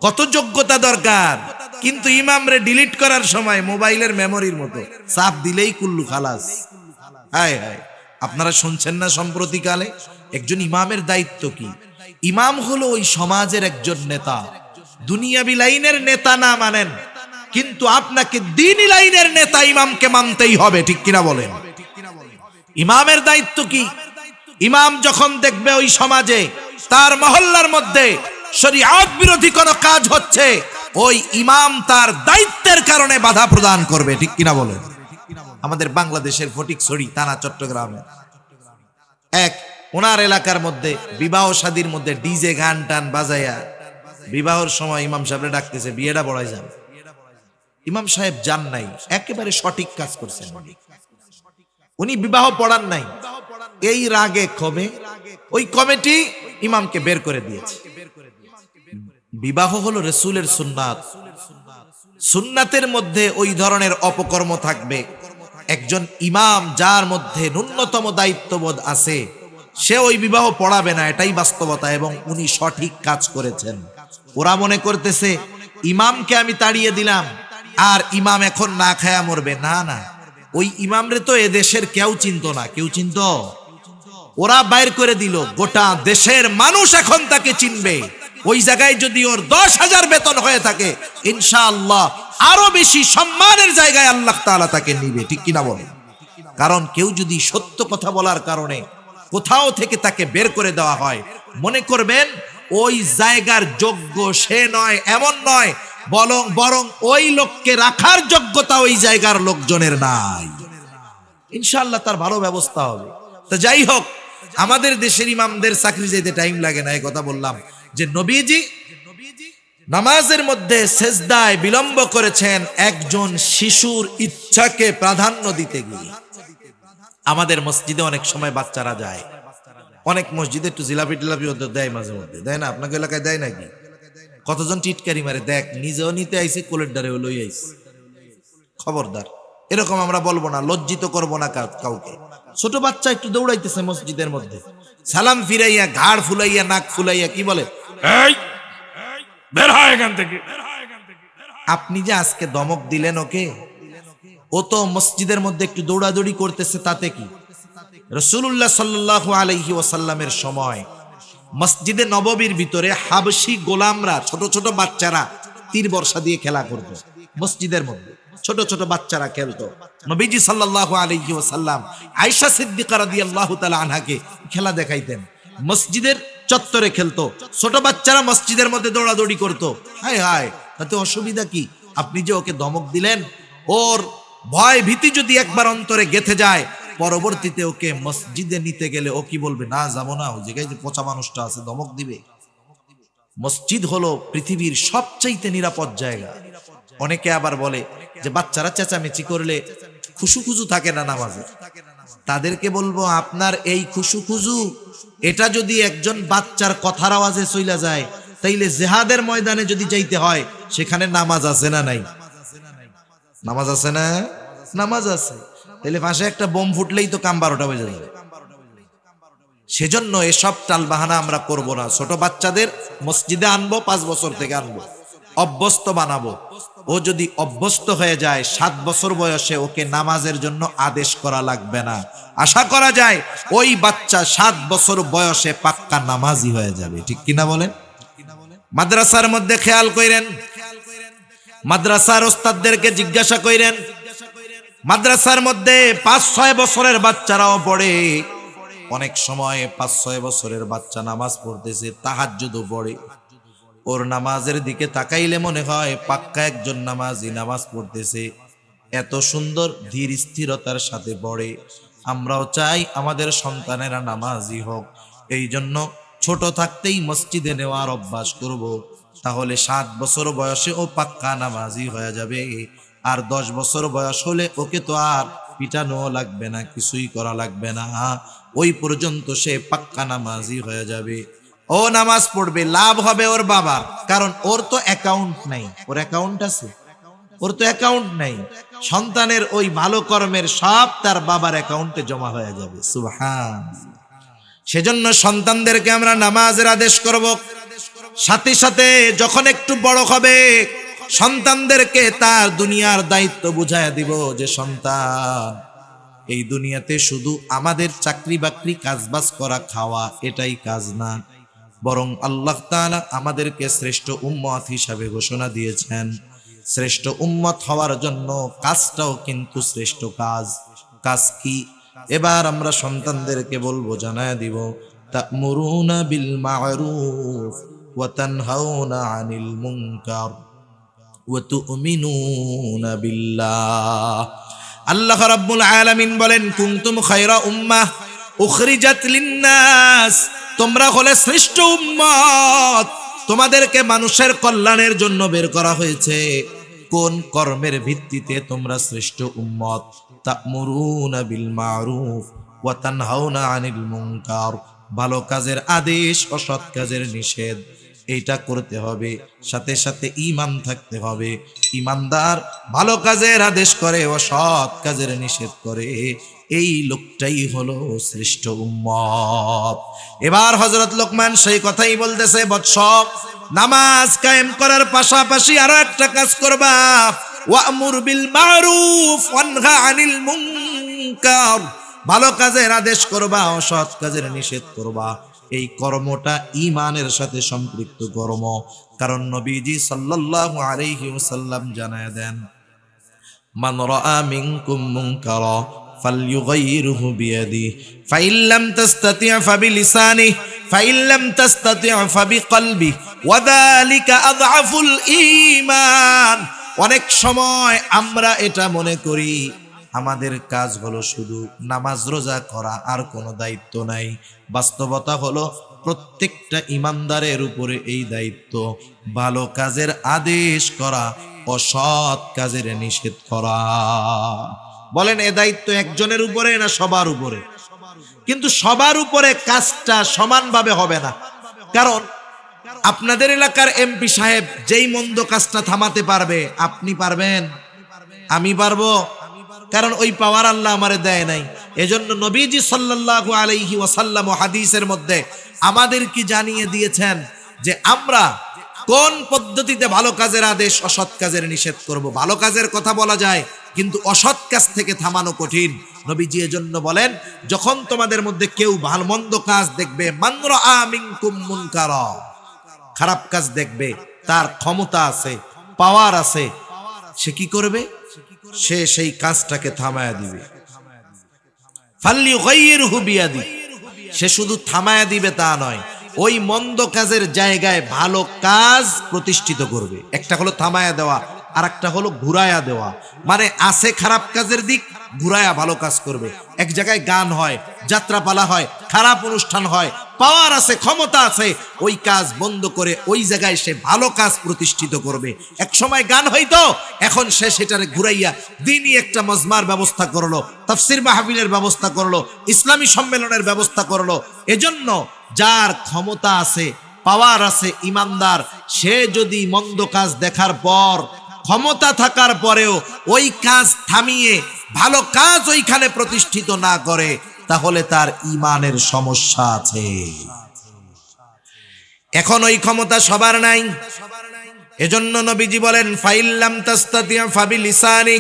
কত যোগ্যতা দরকার, কিন্তু ইমামরে ডিলিট করার সময় মোবাইলের মেমোরির মতো চাপ দিলেই কুল্লু খালাস। হায় হায়, আপনারা শুনছেন না সম্প্রতিকালে একজন ইমামের দায়িত্ব কি? ইমাম হলো ওই সমাজের একজন নেতা। দুনিয়াবি লাইনের নেতা না মানেন, কিন্তু আপনাকে দ্বীনি লাইনের নেতা ইমামকে মানতেই হবে, ঠিক কিনা বলেন? ইমামের দায়িত্ব কি? ইমাম যখন দেখবে ওই সমাজে তার মহল্লার মধ্যে শরীয়ত বিরোধী কোনো কাজ হচ্ছে, ওই ইমাম তার দায়িত্বের কারণে বাধা প্রদান করবে, ঠিক কিনা বলেন? আমাদের বাংলাদেশের ফটিকছড়ি থানা চট্টগ্রামে এক ওনার এলাকার মধ্যে বিবাহ শাদীর মধ্যে ডিজে গান টান বাজাইয়া বিবাহর সময় ইমাম সাহেবরে ডাকতেছে, বিয়েটা পড়াই যান। ইমাম সাহেব যান নাই, একেবারে সঠিক কাজ করছেন, উনি বিবাহ পড়ান নাই। এই রাগে ক্ষোভে ওই কমিটি ইমামকে বের করে দিয়েছে। বিবাহ হলো রাসূলের সুন্নাত, সুন্নাতের মধ্যে ওই ধরনের অপকর্ম থাকবে। একজন ইমাম যার মধ্যে ন্যূনতম দায়িত্ববোধ আছে, সে ওই বিবাহ পড়াবে না, এটাই বাস্তবতা, এবং উনি সঠিক কাজ করেছেন। ওরা মনে করতেছে ইমামকে আমি তাড়িয়ে দিলাম আর ইমাম এখন না খায়া মরবে। না না, ওই ইমামরে তো এদেশের কেউ চিনতো না। কেউ চিনতো? ওরা বাইর করে দিল, গোটা দেশের মানুষ এখন তাকে চিনবে। ওই জায়গায় যদি ওর 10,000 বেতন হয়ে থাকে, ইনশাআল্লাহ আরো বেশি সম্মানের জায়গায় আল্লাহ তাআলা তাকে নিবে, ঠিক কিনা বলেন? কারণ কেউ যদি সত্য কথা বলার কারণে কোথাও থেকে তাকে বের করে দেওয়া হয়, মনে করবেন ওই জায়গার যোগ্য সে নয়, এমন নয়, বরং ওই লোককে রাখার যোগ্যতা ওই জায়গার লোকজনের নাই। ইনশাআল্লাহ তার ভালো ব্যবস্থা হবে। তো যাই হোক, আমাদের দেশের ইমামদের চাকরি যেতে টাইম লাগে না। এই কথা বললাম যে নবীজি নামাজের মধ্যে সেজদায় বিলম্ব করেছেন একজন শিশুর ইচ্ছাকে প্রাধান্য দিতে গিয়ে। আমাদের মসজিদে অনেক সময় বাচ্চারা যায়, অনেক মসজিদে একটু জিলাপি টিলাপি দেয়, মাঝে মধ্যে দেয় না? আপনাকে এলাকায় দেয় নাকি? কতজন টিটকারি মারে, দেখ নিজেও নিতে আইসি, কোলের ডারে লই আইসি। খবরদার, এরকম আমরা বলবো না, লজ্জিত করবো না কাউকে। ছোট বাচ্চা একটু দৌড়াইতেছে মসজিদের মধ্যে, সালাম ফিরাইয়া ঘাড় ফুলাইয়া নাক ফুলাইয়া কি বলে, এই বের হয় এখান থেকে। আপনি যে আজকে দমক দিলেন ওকে, ও তো মসজিদের মধ্যে একটু দৌড়াদৌড়ি করতেছে, তাতে কি? রাসূলুল্লাহ সাল্লাল্লাহু আলাইহি ওয়াসাল্লামের সময় মসজিদে নববীর ভিতরে হাবশী গোলামরা, ছোট ছোট বাচ্চারা তীর বর্ষা দিয়ে খেলা করতো মসজিদের মধ্যে। ছোট ছোট বাচ্চারা খেলতো। নবীজি সাল্লাল্লাহু আলাইহি ওয়াসাল্লাম আয়েশা সিদ্দিকা রাদিয়াল্লাহু তাআলা আনহাকে খেলা দেখাইতেন। মসজিদের চত্বরে খেলতো, ছোট বাচ্চারা মসজিদের মধ্যে দৌড়াদৌড়ি করতো। হায় হায়, তাতে অসুবিধা কি? আপনি যে ওকে ধমক দিলেন, ওর ভয় ভীতি যদি একবার অন্তরে গেঁথে যায়, পরবর্তীতে ওকে মসজিদে নিতে গেলে ও কি বলবে? না যাবো না, ওই জায়গায় যে পচা মানুষটা আছে ধমক দিবে। মসজিদ হলো পৃথিবীর সবচাইতে নিরাপদ জায়গা। অনেকে আবার বলে যে বাচ্চারা চেঁচামেচি করলে খুশুখুজু থাকে না নামাজে। তাদেরকে বলবো, আপনার এই খুশুখুজু এটা যদি একজন বাচ্চার কথার আওয়াজে চইলা যায়, তাইলে জিহাদের ময়দানে যদি যাইতে হয়, সেখানে নামাজ আছে না নাই? নামাজ আছে না? নামাজ আছে। তাইলে পাশে একটা বোম ফুটলেই তো কাম 12টা বেজে যাবে। সেজন্য এসব টালবাহানা আমরা করব না। ছোট বাচ্চাদের মসজিদে আনবো, 5 বছর থেকে আনবো, অভ্যস্ত বানাবো। ও যদি অভ্যস্ত হয়ে যায় 7 বছর বয়সে ওকে নামাজের জন্য আদেশ করা লাগবে না। আশা করা যায় ওই বাচ্চা 7 বছর বয়সে পাক্কা নামাজি হয়ে যাবে। ঠিক কিনা বলেন? মাদ্রাসার মধ্যে খেয়াল করেন, মাদ্রাসার ওস্তাদদেরকে জিজ্ঞাসা করেন, মাদ্রাসার মধ্যে 5-6 বছরের বাচ্চারাও পড়ে। অনেক সময় 5-6 বছরের বাচ্চা নামাজ পড়তেছে, তাহাজ্জুদও পড়ে। ওর নামাজের দিকে তাকাইলে মনে হয় পাক্কা একজন নামাজি নামাজ পড়তেছে। এত সুন্দর ধীর স্থিরতার সাথে পড়ে। আমরাও চাই আমাদের সন্তানেরা নামাজি হোক। এই জন্য ছোট থাকতেই মসজিদে নেওয়ার অভ্যাস করব। তাহলে 7 বছর বয়সে ও পাক্কা নামাজি হয়ে যাবে। আর 10 বছর বয়স হলে ওকে তো আর পিটানো লাগবে না, কিছুই করা লাগবে না। ওই পর্যন্ত সে পাক্কা নামাজি হয়ে যাবে। ও নামাজ পড়বে, লাভ হবে ওর বাবার, কারণ ওর তো অ্যাকাউন্ট নাই। ওর অ্যাকাউন্ট আছে? ওর তো অ্যাকাউন্ট নাই। সন্তানের ওই ভালো কর্মের সব তার বাবার অ্যাকাউন্টে জমা হয়ে যাবে। সুবহান। সেজন্য সন্তানদেরকে আমরা নামাজের আদেশ করব। সাথে সাথে যখন একটু বড় হবে সন্তানদেরকে তার দুনিয়ার দায়িত্ব বুঝায় দিব যে সন্তান, এই দুনিয়াতে শুধু আমাদের চাকরি বাকরি কাজবাজ করা খাওয়া এটাই কাজ না, বরং আল্লাহ তাআলা আমাদেরকে শ্রেষ্ঠ উম্মত হিসাবে ঘোষণা দিয়েছেন। শ্রেষ্ঠ উম্মত হওয়ার জন্য কাজটাও কিন্তু শ্রেষ্ঠ কাজ। কাজ কি? এবার আমরা সন্তানদেরকে বলবো, জানায় দিব, তা'মুরুনা বিল মা'রুফ ওয়া তানহাউনা আনিল মুনকার ওয়া তু'মিনুনা বিল্লাহ। আল্লাহ রাব্বুল আলামিন বলেন, কুনতুম খায়রা উম্মাহ উখরিজাত লিন-নাস, তোমরা হলে শ্রেষ্ঠ উম্মত, তোমাদেরকে মানুষের কল্যাণের জন্য বের করা হয়েছে। কোন কর্মের ভিত্তিতে তোমরা শ্রেষ্ঠ উম্মত? তা'মুরুনা বিল মা'রুফ ওয়া তানহাউনা আনিল মুনকার, ভালো কাজের আদেশ, অসৎ কাজের নিষেধ, এইটা করতে হবে। সাথে সাথে ঈমান থাকতে হবে। ঈমানদার ভালো কাজের আদেশ করে, অসৎ কাজের নিষেধ করে, এই লোকটাই হলো শ্রেষ্ঠ উম্মত। এবার হযরত লোকমান সেই কথাই বলতেছে, বৎস, নামাজ কায়েম করার পাশাপাশি আরো একটা কাজ করবা, ওয়া'মুর বিল মা'রুফ ওয়ানহা আনিল মুনকার, ভালো কাজের আদেশ করবা, অসৎ কাজের নিষেধ করবা। এই কর্মটা ঈমানের সাথে সম্পৃক্ত কর্ম। কারণ নবীজি সাল্লাল্লাহু আলাইহি ওয়াসাল্লাম জানায় দেন, মান রাআ মিনকুম মুনকারা ফালইউগাইরহু বিয়াদিহি ফাইন লাম তাসতাতি' ফাবিলিসানিহি ফাইন লাম তাসতাতি' ফাবিকলবিহি ওয়া যালিকা আযআফুল ঈমান। অনেক সময় আমরা এটা মনে করি আমাদের কাজ হলো শুধু নামাজ রোজা করা, আর কোনো দায়িত্ব নাই। বাস্তবতা হলো প্রত্যেকটা ইমানদারের উপরে এই দায়িত্ব, ভালো কাজের আদেশ করা, অসৎ কাজের নিষেধ করা। বলেন, এ দায়িত্ব একজনের উপরে না সবার উপরে? কিন্তু সবার উপরে কাজটা সমানভাবে হবে না। কারণ আপনাদের এলাকার এমপি সাহেব যেই মন্দ কাজটা থামাতে পারবে, আপনি পারবেন? আমি পারবো? কারণ ওই পাওয়ার আল্লাহ আমারে দেয় নাই। এজন্য নবীজি সাল্লাল্লাহু আলাইহি ওয়াসাল্লাম হাদিসের মধ্যে আমাদের কি জানিয়ে দিয়েছেন যে আমরা কোন পদ্ধতিতে ভালো কাজের আদেশ, অসৎ কাজের নিষেধ করব। ভালো কাজের কথা বলা যায়, কিন্তু অসৎ কাজ থেকে থামানো কঠিন। নবীজি এজন্য বলেন, যখন তোমাদের মধ্যে কেউ ভালো মন্দ কাজ দেখবে, মান রাআ মিনকুম মুনকারা, খারাপ কাজ দেখবে, তার ক্ষমতা আছে, পাওয়ার আছে, সে কি করবে? সে সেই কাজটাকে থামায়া দিবে। ফালইউগাইরহু বিয়াদিহি, সে শুধু থামায়া দিবে তা নয়, ওই মন্দ কাজের জায়গায় ভালো কাজ প্রতিষ্ঠিত করবে। একটা হলো থামায়া দেওয়া, আর একটা হলো ঘুরায়া দেওয়া। মানে আছে খারাপ কাজের দিক, ঘুরায়া ভালো কাজ করবে। এক জায়গায় গান হয়, যাত্রাপালা হয়, খারাপ অনুষ্ঠান হয়, পাওয়ার আছে, ক্ষমতা আছে, ওই কাজ বন্ধ করে ওই জায়গায় সে ভালো কাজ প্রতিষ্ঠিত করবে। এক সময় গান হইতো, এখন সে সেটারে ঘুরাইয়া দ্বীনি একটা মজমার ব্যবস্থা করলো, তাফসীর মাহফিলের ব্যবস্থা করলো, ইসলামী সম্মেলনের ব্যবস্থা করলো। এজন্য যার ক্ষমতা আছে, পাওয়ার আছে, ইমানদার, সে যদি মন্দ কাজ দেখার পর, ক্ষমতা থাকার পরেও ওই কাজ থামিয়ে ভালো কাজ ওইখানে প্রতিষ্ঠিত না করে, তাহলে তার ঈমানের সমস্যা আছে। এখন ওই ক্ষমতা সবার নাই। এজন্য নবীজি বলেন ফাইল্লাম তাস্তাতিয়া ফাবিলিসানি,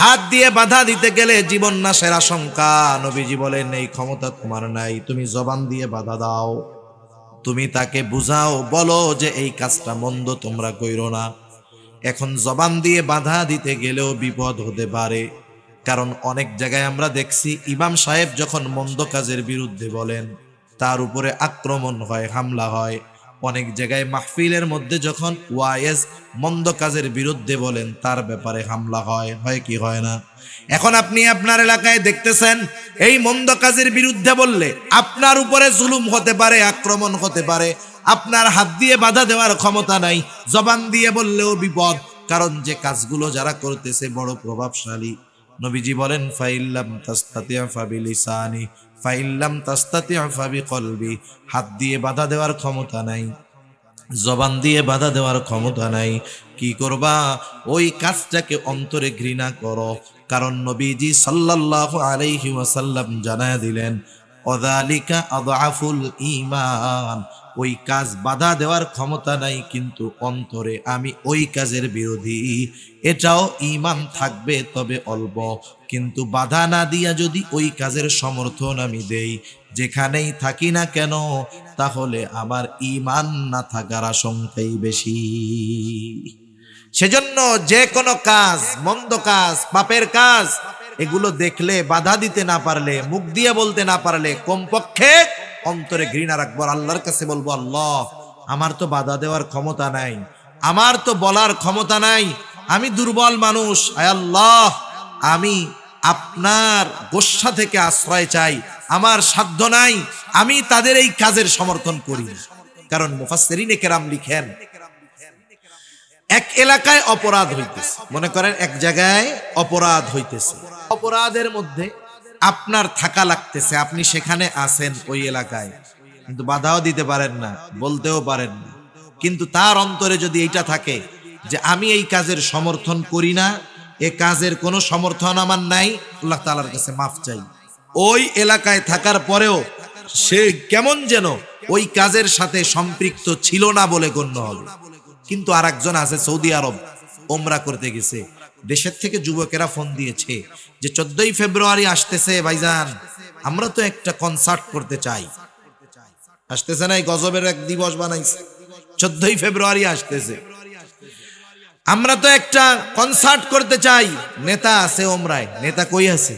হাত দিয়ে বাধা দিতে গেলে জীবন নাশের আশঙ্কা। নবীজি বলেন এই ক্ষমতা তোমার নাই, তুমি জবান দিয়ে বাধা দাও, তুমি তাকে বুঝাও, বলো যে এই কাজটা মন্দ, তোমরা কইরো না। এখন জবান দিয়ে বাধা দিতে গেলেও বিপদ হতে পারে, কারণ অনেক জায়গায় আমরা দেখছি ইমাম সাহেব যখন মন্দ কাজের বিরুদ্ধে বলেন তার উপরে আক্রমণ হয়, হামলা হয়। অনেক জায়গায় মাহফিলের মধ্যে যখন ওয়াইজ মন্দ কাজের বিরুদ্ধে বলেন তার ব্যাপারে হামলা হয়, হয় কি হয় না? এখন আপনি আপনার এলাকায় দেখতেছেন এই মন্দ কাজের বিরুদ্ধে বললে আপনার উপরে জুলুম হতে পারে, আক্রমণ হতে পারে, আপনার হাত দিয়ে বাধা দেওয়ার ক্ষমতা নাই, জবান দিয়ে বললেও বিপদ, কারণ যে কাজগুলো যারা করতেছে বড় প্রভাবশালী। নবীজি বলেন ফাইল্লাম তাস্তাতিয়া ফাবিলিসানি ফাইল্লাম তাস্তাতিয়া ফাবিকলবি, হাত দিয়ে বাধা দেওয়ার ক্ষমতা নাই, জবান দিয়ে বাধা দেওয়ার ক্ষমতা নাই, কি করবা? ওই কাজটাকে অন্তরে ঘৃণা করো, কারণ নবীজি সাল্লাল্লাহু আলাইহি ওয়াসাল্লাম জানায়া দিলেন ওয়াযালিকা আযআফুল ঈমান, ওই কাজ বাধা দেওয়ার ক্ষমতা নাই কিন্তু অন্তরে আমি ওই কাজের বিরোধী, এটাও ঈমান থাকবে তবে অল্প, কিন্তু বাধা না দিয়া যদি ওই কাজের সমর্থন আমি দেই, যেখানেই থাকি না কেন, তাহলে আমার ঈমান না থাকার আশঙ্কাই বেশি। সেজন্য যে কোনো কাজ, মন্দ কাজ, পাপের কাজ, এগুলো দেখলে বাধা দিতে না পারলে, মুখ দিয়ে বলতে না পারলে, কমপক্ষে অন্তরে ঘৃণা রাখবো, আল্লাহর কাছে বলবো আল্লাহ আমার তো বাধা দেওয়ার ক্ষমতা নাই, আমার তো বলার ক্ষমতা নাই, আমি দুর্বল মানুষ, আয় আল্লাহ আমি আপনার গোসা থেকে আশ্রয় চাই, আমার সাধ্য নাই, আমি তাদের এই কাজের সমর্থন করি। কারণ মুফাসসিরিনে কেরাম লিখেন এক এলাকায় অপরাধ হইতেছে, মনে করেন এক জায়গায় অপরাধ হইতেছে, অপরাধের মধ্যে আপনার থাকা লাগতেছে, আপনি সেখানে আছেন ওই এলাকায়, কিন্তু বাধাও দিতে পারেন না, বলতেও পারেন না, কিন্তু তার অন্তরে যদি এইটা থাকে যে আমি এই কাজের সমর্থন করি না, এ কাজের কোনো সমর্থন আমার নাই, আল্লাহ তাআলার কাছে মাফ চাই, ওই এলাকায় থাকার পরেও সে কেমন যেন ওই কাজের সাথে সম্পৃক্ত ছিল না বলে গণ্য হবে। কিন্তু আরেকজন আছে সৌদি আরব ওমরা করতে গেছে, দেশের থেকে যুবকেরা ফোন দিয়েছে যে 14ই ফেব্রুয়ারি আসতেছে ভাইজান, আমরা তো একটা কনসার্ট করতে চাই, আসতেছে না, এই গজবের এক দিবস বানাইছে, 14ই ফেব্রুয়ারি আসতেছে, আমরা তো একটা কনসার্ট করতে চাই, নেতা আছে ওমরায়, নেতা কই আছে?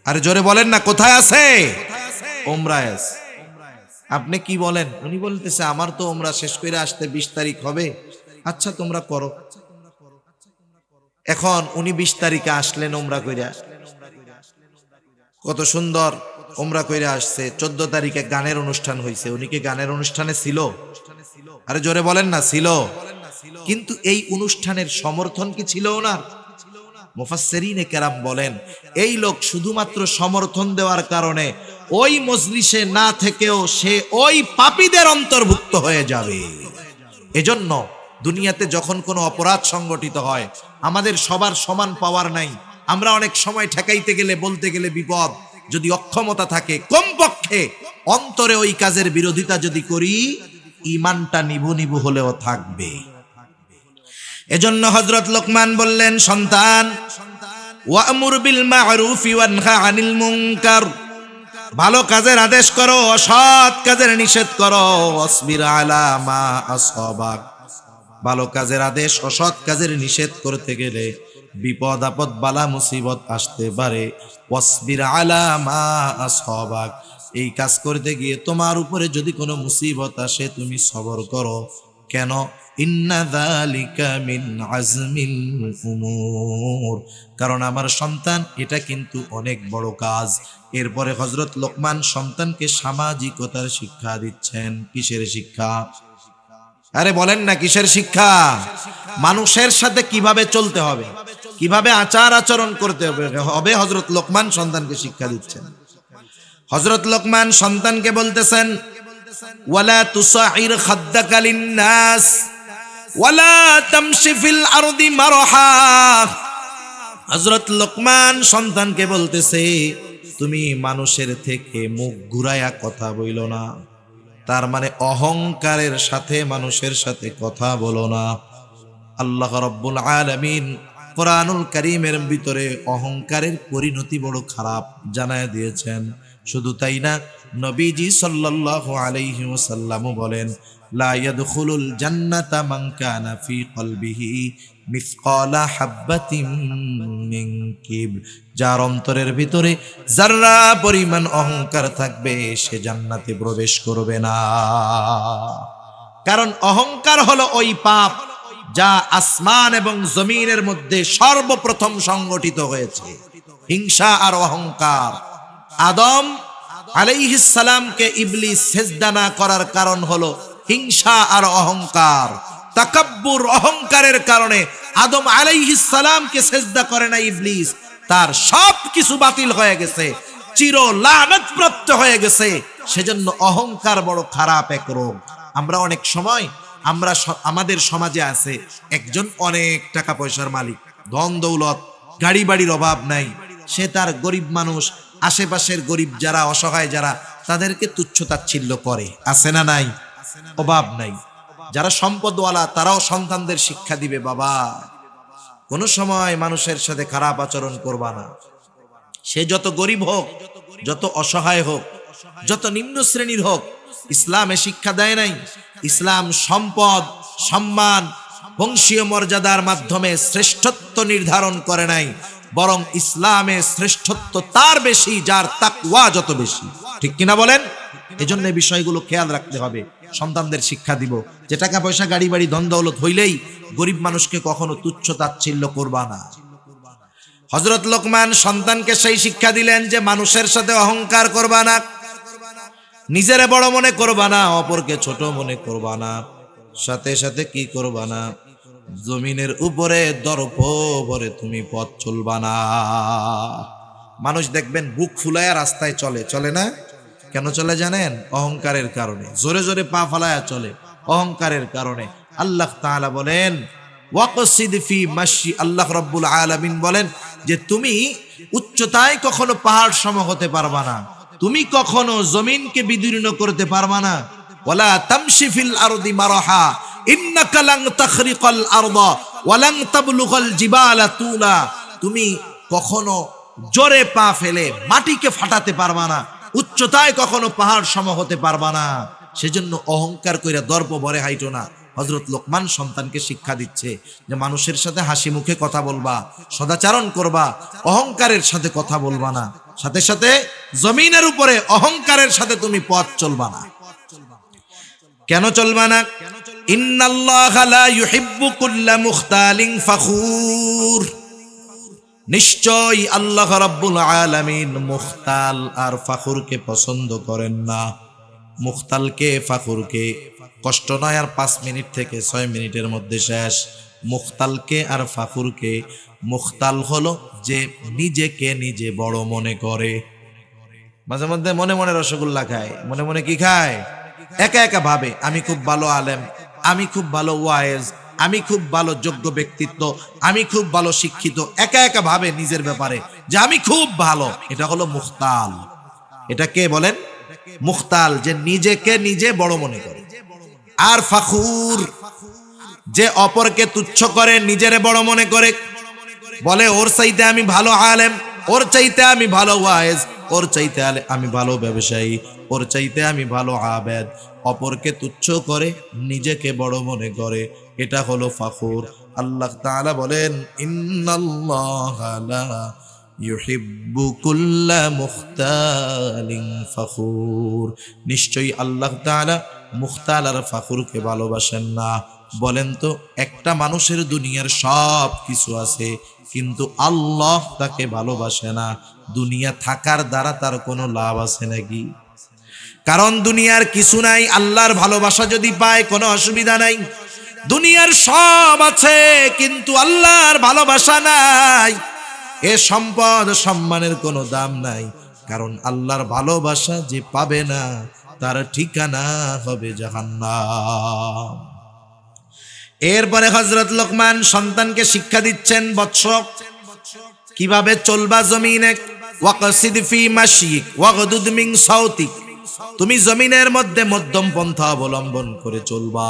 আরে জোরে বলেন না, কোথায় আছে? ওমরায় আছে। আপনি কি বলেন? উনি বলতেছে আমার তো ওমরা শেষ করে আসতে 20 তারিখ হবে, আচ্ছা তোমরা করো। এখন উনি 20 তারিখে আসলেন ওমরা কইরা, কত সুন্দর ওমরা কইরা আসছে, 14 তারিখে গানের অনুষ্ঠান হয়েছে, উনি কি গানের অনুষ্ঠানে ছিল? আরে জোরে বলেন না, ছিল। কিন্তু এই অনুষ্ঠানের সমর্থন কি ছিল ওনার? মুফাসসিরিনে কেরাম বলেন এই লোক শুধুমাত্র সমর্থন দেওয়ার কারণে ওই মজলিসে না থেকেও সে ওই পাপীদের অন্তর্ভুক্ত হয়ে যাবে। এজন্য দুনিয়াতে যখন কোনো অপরাধ সংগঠিত হয়, আমাদের সবার সমান পাওয়ার নাই, আমরা অনেক সময় ঠেকাইতে গেলে, বলতে গেলে বিপদ, যদি অক্ষমতা থাকে কমপক্ষে অন্তরে ওই কাজের বিরোধিতা যদি করি, ঈমানটা নিভু নিভু হলেও থাকবে। এজন্য হযরত লোকমান বললেন, সন্তান ওয়া'মুর বিল মা'রুফি ওয়ানহা আনিল মুনকার, ভালো কাজের আদেশ করো, অসৎ কাজের নিষেধ করো, ওয়াসবির আলা মা আসাবাক, ভালো কাজের আদেশ, অসৎ কাজের নিষেধ করতে গেলে বিপদ আপদ বালা মুসিবত আসতে পারে, ওয়াসবির আলা মা আসাবাক, এই কাজ করতে গিয়ে তোমার উপরে যদি কোনো মুসিবত আসে তুমি সবর করো, কেন? ইন্না যালিকা মিন আজমিল উমুর, কারণ আমার সন্তান এটা কিন্তু অনেক বড় কাজ। এরপরে হযরত লোকমান সন্তানকে সামাজিকতার শিক্ষা দিচ্ছেন। কিসের শিক্ষা? আরে বলেন না, কিসের শিক্ষা? মানুষের সাথে কিভাবে চলতে হবে, কিভাবে আচার আচরণ করতে হবে, হযরত লোকমান সন্তানকে শিক্ষা দিচ্ছেন। হযরত লোকমান সন্তানকে বলতেছেন ওয়ালা তুসাইর খাদ্দাকা লিন্নাস ওয়ালা তামশি ফিল আরদি মারহা। হযরত লোকমান সন্তানকে বলতেছে তুমি মানুষের থেকে মুখ ঘুরায়া কথা বইলো না, তার মানে অহংকারের সাথে মানুষের সাথে কথা বলো না। আল্লাহ রাব্বুল আলামিন কোরআনুল কারীমের ভিতরে অহংকারের পরিণতি বড় খারাপ জানায় দিয়েছেন। শুধু তাই না, নবীজি সাল্লাল্লাহু আলাইহি ওয়াসাল্লামও বলেন, লা ইয়াদখুলুল জান্নাতা মান কানা ফি কলবিহি মিসকালা হাববাতিন মিন কিবর, যার অন্তরের ভিতরে যাররা পরিমাণ অহংকার থাকবে সে জান্নাতে প্রবেশ করবে না। কারণ অহংকার হলো ওই পাপ যা আসমান এবং জমিনের মধ্যে সর্বপ্রথম সংগঠিত হয়েছে, হিংসা আর অহংকার। আদম আলাইহিস সালামকে ইবলিস সিজদা না করার কারণ হলো হিংসা আর অহংকার। তাকাব্বুর, অহংকারের কারণে আদম আলাইহিস সালামকে সিজদা করে না ইবলিস, তার সব কিছু বাতিল হয়ে গেছে, চির লানত প্রাপ্ত হয়ে গেছে। সেজন্য অহংকার বড় খারাপ এক রোগ। আমরা অনেক সময় আমাদের সমাজে আছে একজন অনেক টাকা পয়সার মালিক, ধন দৌলত, গাড়ি বাড়ির অভাব নাই, সে তার গরিব মানুষ, আশেপাশের গরিব যারা অসহায় যারা, তাদেরকে তুচ্ছ তাচ্ছিল্য করে, আছে না নাই? অভাব নাই। যারা সম্পদওয়ালা তারাও সন্তানদের শিক্ষা দিবে, বাবা কোনো সময় মানুষের সাথে খারাপ আচরণ করবা না। সে যত গরিব হোক, যত অসহায় হোক, যত নিম্ন শ্রেণীর হোক, ইসলামে শিক্ষা দেয় নাই। ইসলাম সম্পদ, সম্মান, বংশীয় মর্যাদার মাধ্যমে শ্রেষ্ঠত্ব নির্ধারণ করে নাই, বরং ইসলামে শ্রেষ্ঠত্ব তার বেশি যার তাকওয়া যত বেশি। ঠিক কিনা বলেন? এজন্য এই বিষয়গুলো খেয়াল রাখতে হবে। সন্তানদের শিক্ষা দিব যে টাকা পয়সা, গাড়ি বাড়ি, ধন দৌলত হইলেই গরিব মানুষকে কখনো তুচ্ছ তাচ্ছিল্য করবা না। হযরত লোকমান সন্তানকে সেই শিক্ষা দিলেন যে মানুষের সাথে অহংকার করবা না, নিজেরে বড় মনে করবা না, অপরকে ছোট মনে করবা না, সাথে সাথে কি করবা না, জমিনের উপরে দর্প ভরে তুমি পথ চলবা না। মানুষ দেখবেন বুক ফুলায়া রাস্তায় চলে, চলে না? কেন চলে জানেন? অহংকারের কারণে। জোরে জোরে পা ফালায়া চলে, অহংকারের কারণে। আল্লাহ তাআলা বলেন ওয়াকসিদ ফি মাশি, আল্লাহ রাব্বুল আলামিন বলেন যে তুমি উচ্চতায় কখনো পাহাড় সম হতে পারবা না, তুমি কখনো জমিনকে বিদীর্ণ করতে পারবা না। ওয়ালা তামশি ফিল আরদি মারহা ইন্নাকা লান তাখরিকাল আরদা ওয়া লান তাবলুগাল জিবালা তুলা, তুমি কখনো জোরে পা ফেলে মাটিকে ফাটাতে পারবা না, উচ্চতায় কখনো পাহাড় সম হতে পারবা না। সেজন্য অহংকার কইরা দর্প ভরে হাইটো না। হযরত লোকমান সন্তানকে শিক্ষা দিচ্ছে যে মানুষের সাথে হাসি মুখে কথা বলবা, সদাচরণ করবা, অহংকারের সাথে কথা বলবা না, সাথে সাথে জমিনের উপরে অহংকারের সাথে তুমি পথ চলবা না। কেন চলবা না? ইন্নাল্লাহা লা ইউহিব্বু কুল্লা মুখতালিন ফাখুর, নিশ্চয় আল্লাহ রাব্বুল আলামিন মুখতাল আর ফাখুরকে পছন্দ করেন না। মুখতালকে, ফাখুরকে, কষ্ট নয় আর 5 মিনিট থেকে 6 মিনিটের মধ্যে শেষ। মুখতালকে আর ফাখুরকে, মুখতাল হলো যে নিজেকে নিজে বড় মনে করে, মাঝে মধ্যে মনে মনে রসগোল্লা খায়, মনে মনে কি খায়? একা একা ভাবে আমি খুব ভালো আলেম, আমি খুব ভালো ওয়াইজ, আমি খুব ভালো যোগ্য ব্যক্তিত্ব, আমি খুব ভালো শিক্ষিত, একা একা ভাবে নিজের ব্যাপারে যে আমি খুব ভালো। এটা হলো মুখতাল। এটা কে বলেন? মুখতাল, যে নিজেকে নিজে বড় মনে করে। আর ফাখুর, যে অপরকে তুচ্ছ করে, নিজেরে বড় মনে করে, বলে ওর চাইতে আমি ভালো আলেম, ওর চাইতে আমি ভালো ওয়াইজ, ওর চাইতে আমি ভালো ব্যবসায়ী, ওর চাইতে আমি ভালো আবেদ। অপরকে তুচ্ছ করে, নিজেকে বড় মনে করে, এটা হলো ফাখুর। আল্লাহ তাআলা বলেন ইন্নাল্লাহা লা ইউহিব্বু কুল্লা মুখতালিন ফাখুর, নিশ্চয়ই আল্লাহ তাআলা মুখতাল আর ফাখুরকে ভালোবাসেন না। বলেন তো, একটা মানুষের দুনিয়ার সব কিছু আছে কিন্তু আল্লাহ তাকে ভালোবাসে না, দুনিয়া থাকার দ্বারা তার কোনো লাভ আছে নাকি? কারণ দুনিয়ার কিছু নাই, আল্লাহর ভালোবাসা যদি পায় কোনো অসুবিধা নাই। দুনিয়ার সব আছে কিন্তু আল্লাহর ভালোবাসা নাই, এ সম্পদ সম্মানের কোনো দাম নাই, কারণ আল্লাহর ভালোবাসা যে পাবে না তার ঠিকানা হবে জাহান্নাম। এরপরে হযরত লোকমান সন্তানকে শিক্ষা দিচ্ছেন, বৎস কিভাবে চলবা জমিনে। ওয়াকসিদ ফি মাশিক ওয়াগদুদ মিন সাউতিক, তুমি জমিনের মধ্যে মধ্যম পন্থা অবলম্বন করে চলবা,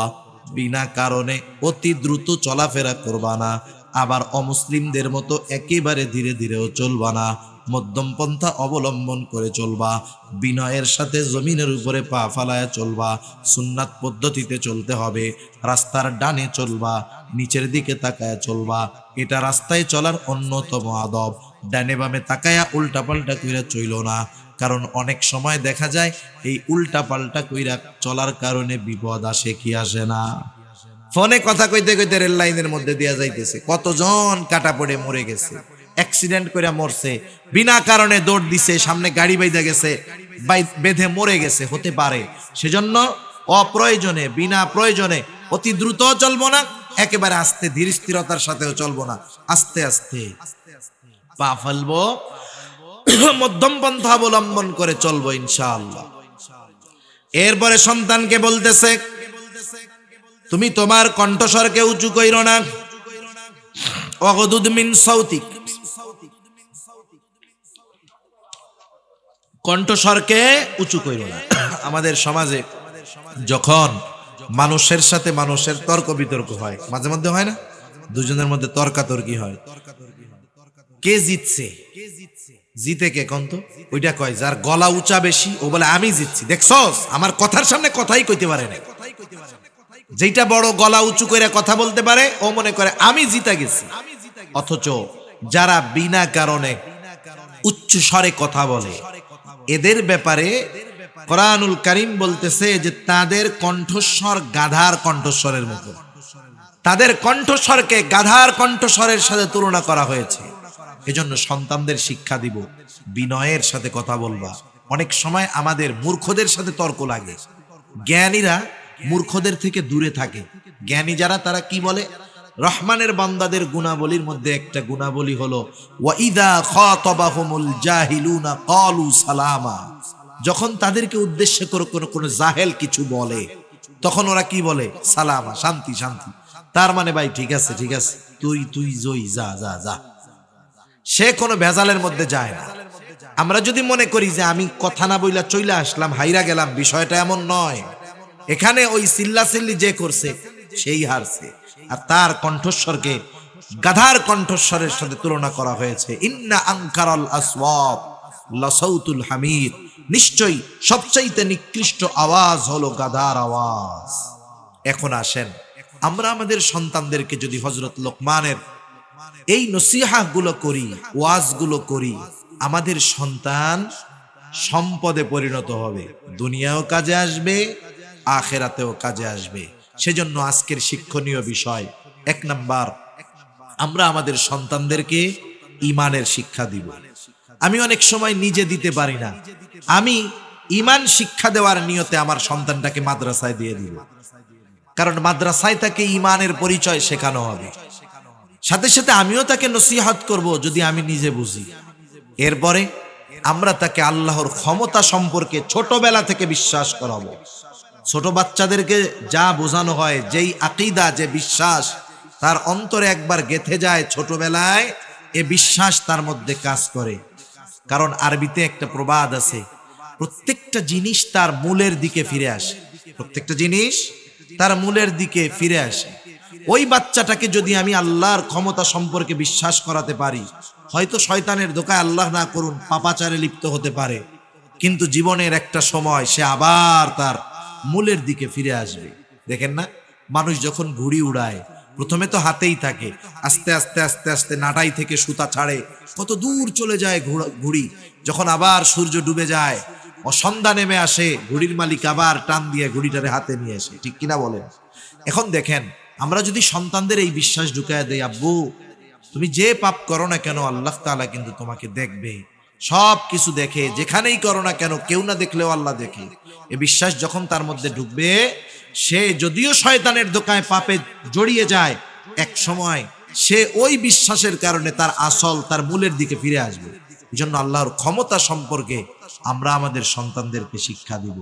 বিনা কারণে অতি দ্রুত চলাফেরা করবা না, আবার অমুসলিমদের মতো একেবারে ধীরে ধীরেও চলবা না, মধ্যম পন্থা অবলম্বন করে চলবা, বিনয়ের সাথে জমিনের উপরে পা ফালায়া চলবা, সুন্নাত পদ্ধতিতে চলতে হবে, রাস্তার ডানে চলবা, নিচের দিকে তাকায়া চলবা, এটা রাস্তায় চলার অন্যতম আদব। ডানে বামে তাকায়া উল্টা পাল্টা কইরা চইল না, কারণ অনেক সময় দেখা যায় এই উল্টা পাল্টা কইরা চলার কারণে বিপদ আসে কি আসে না। ফোনে কথা কইতে কইতে রেল লাইনের মধ্যে দিয়া যাইতেছে, কতজন কাটা পড়ে মরে গেছে, অ্যাক্সিডেন্ট করে মরছে, বিনা কারণে দৌড় দিছে, সামনে গাড়ি বাইধা গেছে, বেঁধে মরে গেছে, হতে পারে। সেজন্য অপ্রয়োজনে বিনা প্রয়োজনে অতি দ্রুত চলবো না, একেবারে আস্তে ধীর স্থিরতার সাথেও চলবো না, আস্তে আস্তে পা ফেলবো, মধ্যম পন্থা অবলম্বন করে চলবো ইনশাআল্লাহ। এরপরে সন্তানকে বলতেছে, তুমি তোমার কণ্ঠস্বরকে উঁচু কইরো না, ওয়াগদুদ মিন সাউতিক, কণ্ঠস্বরকে উঁচু কইরো না। আমাদের সমাজে যখন মানুষের সাথে মানুষের তর্ক বিতর্ক হয়, মাঝে মধ্যে হয় না, দুজনের মধ্যে তর্কাতর্কি হয়, কে জিতছে, জিতে কে কোন তো, ওইটা কয় যার গলা উঁচা বেশি, ও বলে আমি জিতছি, দেখছস আমার কথার সামনে কথাই কইতে পারে না। যেটা বড় গলা উঁচু করে কথা বলতে পারে ও মনে করে আমি জিতা গেছি। অথচ যারা বিনা কারণে উচ্চ স্বরে কথা বলে, এদের ব্যাপারে কোরআনুল কারীম বলতেছে যে তাদের কণ্ঠস্বর গাধার কণ্ঠস্বরের মতো, তাদের কণ্ঠস্বরকে গাধার কণ্ঠস্বরের সাথে তুলনা করা হয়েছে। এজন্য সন্তানদের শিক্ষা দিব, বিনয়ের সাথে কথা বলবা। অনেক সময় আমাদের মূর্খদের সাথে তর্ক লাগে, জ্ঞানীরা মূর্খদের থেকে দূরে থাকে। জ্ঞানী যারা তারা কি বলে, রহমানের বান্দাদের গুণাবলীর মধ্যে একটা গুণাবলী হলো ওয়াইদা খাতাবাহুমুল জাহিলুনা ক্বালু সালামা, যখন তাদেরকে উদ্দেশ্য করে কোনো জাহেল কিছু বলে তখন ওরা কি বলে, সালামা, শান্তি শান্তি। তার মানে ভাই ঠিক আছে ঠিক আছে, তুই জয়, যা যা যা, সে কোনো ভেজালের মধ্যে যায় না। আমরা যদি মনে করি যে আমি কথা না বইলা চইলা আসলাম, হাইরা গেলাম, বিষয়টা এমন নয়। এখানে ওই চিল্লাচিল্লি যে করছে সেই হারছে, আর তার কণ্ঠস্বরকে গাধার কণ্ঠস্বরের সাথে তুলনা করা হয়েছে। ইন্না আনকারাল আসওয়াত লাসাউতুল হামির, নিশ্চয়ই সবচাইতে নিকৃষ্ট আওয়াজ হলো গাধার আওয়াজ। এখন আসেন আমরা আমাদের সন্তানদেরকে যদি হযরত লোকমানের এই নসিহত গুলো করি, ওয়াজ গুলো করি, আমাদের সন্তান সম্পদে পরিণত হবে, দুনিয়াও কাজে আসবে, আখিরাতেও কাজে আসবে। সেজন্য আজকের শিক্ষণীয় বিষয়, 1 নাম্বার, আমরা আমাদের সন্তানদেরকে ঈমানের শিক্ষা দিব। আমি অনেক সময় নিজে দিতে পারি না, আমি ঈমান শিক্ষা দেওয়ার নিয়তে আমার সন্তানটাকে মাদ্রাসায় দিয়ে দিব, কারণ মাদ্রাসায় তাকে ঈমানের পরিচয় শেখানো হবে। সাথে সাথে আমিও তাকে নসিহত করব যদি আমি নিজে বুঝি। এরপরে আমরা তাকে আল্লাহর ক্ষমতা সম্পর্কে ছোটবেলা থেকে বিশ্বাস করাবো। ছোট বাচ্চাদেরকে যা বোঝানো হয়, যেই আকীদা, যে বিশ্বাস তার অন্তরে একবার গেঁথে যায় ছোটবেলায়, এ বিশ্বাস তার মধ্যে কাজ করে। কারণ আরবিতে একটা প্রবাদ আছে, প্রত্যেকটা জিনিস তার মূলের দিকে ফিরে আসে, প্রত্যেকটা জিনিস তার মূলের দিকে ফিরে আসে। ওই বাচ্চাটাকে যদি আমি আল্লাহর ক্ষমতা সম্পর্কে বিশ্বাস করাতে পারি, হয়তো শয়তানের ধোঁকায়, আল্লাহ না করুন, পাপাচারে লিপ্ত হতে পারে, কিন্তু জীবনের একটা সময় সে আবার তার মূলের দিকে ফিরে আসবে। দেখেন না, মানুষ যখন ঘুড়ি উড়ায় প্রথমে তো হাতেই থাকে, আস্তে আস্তে আস্তে আস্তে নাটাই থেকে সুতা ছাড়ে, কত দূর চলে যায় ঘুড়ি। যখন আবার সূর্য ডুবে যায়, সন্ধ্যা নেমে আসে, ঘুড়ির মালিক আবার টান দিয়ে ঘুড়িটারে হাতে নিয়ে আসে, ঠিক কিনা বলেন? এখন দেখেন, আমরা যদি সন্তানদের এই বিশ্বাস ঢুকায় দেই, আব্বু তুমি যে পাপ করো না কেন আল্লাহ তাআলা কিন্তু তোমাকে দেখবে, সব কিছু দেখে, যেখানেই করো না কেন কেউ না দেখলেও আল্লাহ দেখে, এই বিশ্বাস যখন তার মধ্যে ঢুকবে, সে যদিও শয়তানের ধোঁকায় পাপে জড়িয়ে যায়, এক সময় সে ওই বিশ্বাসের কারণে তার আসল, তার মূলের দিকে ফিরে আসবে। এই জন্য আল্লাহর ক্ষমতা সম্পর্কে আমরা আমাদের সন্তানদেরকে শিক্ষা দিব।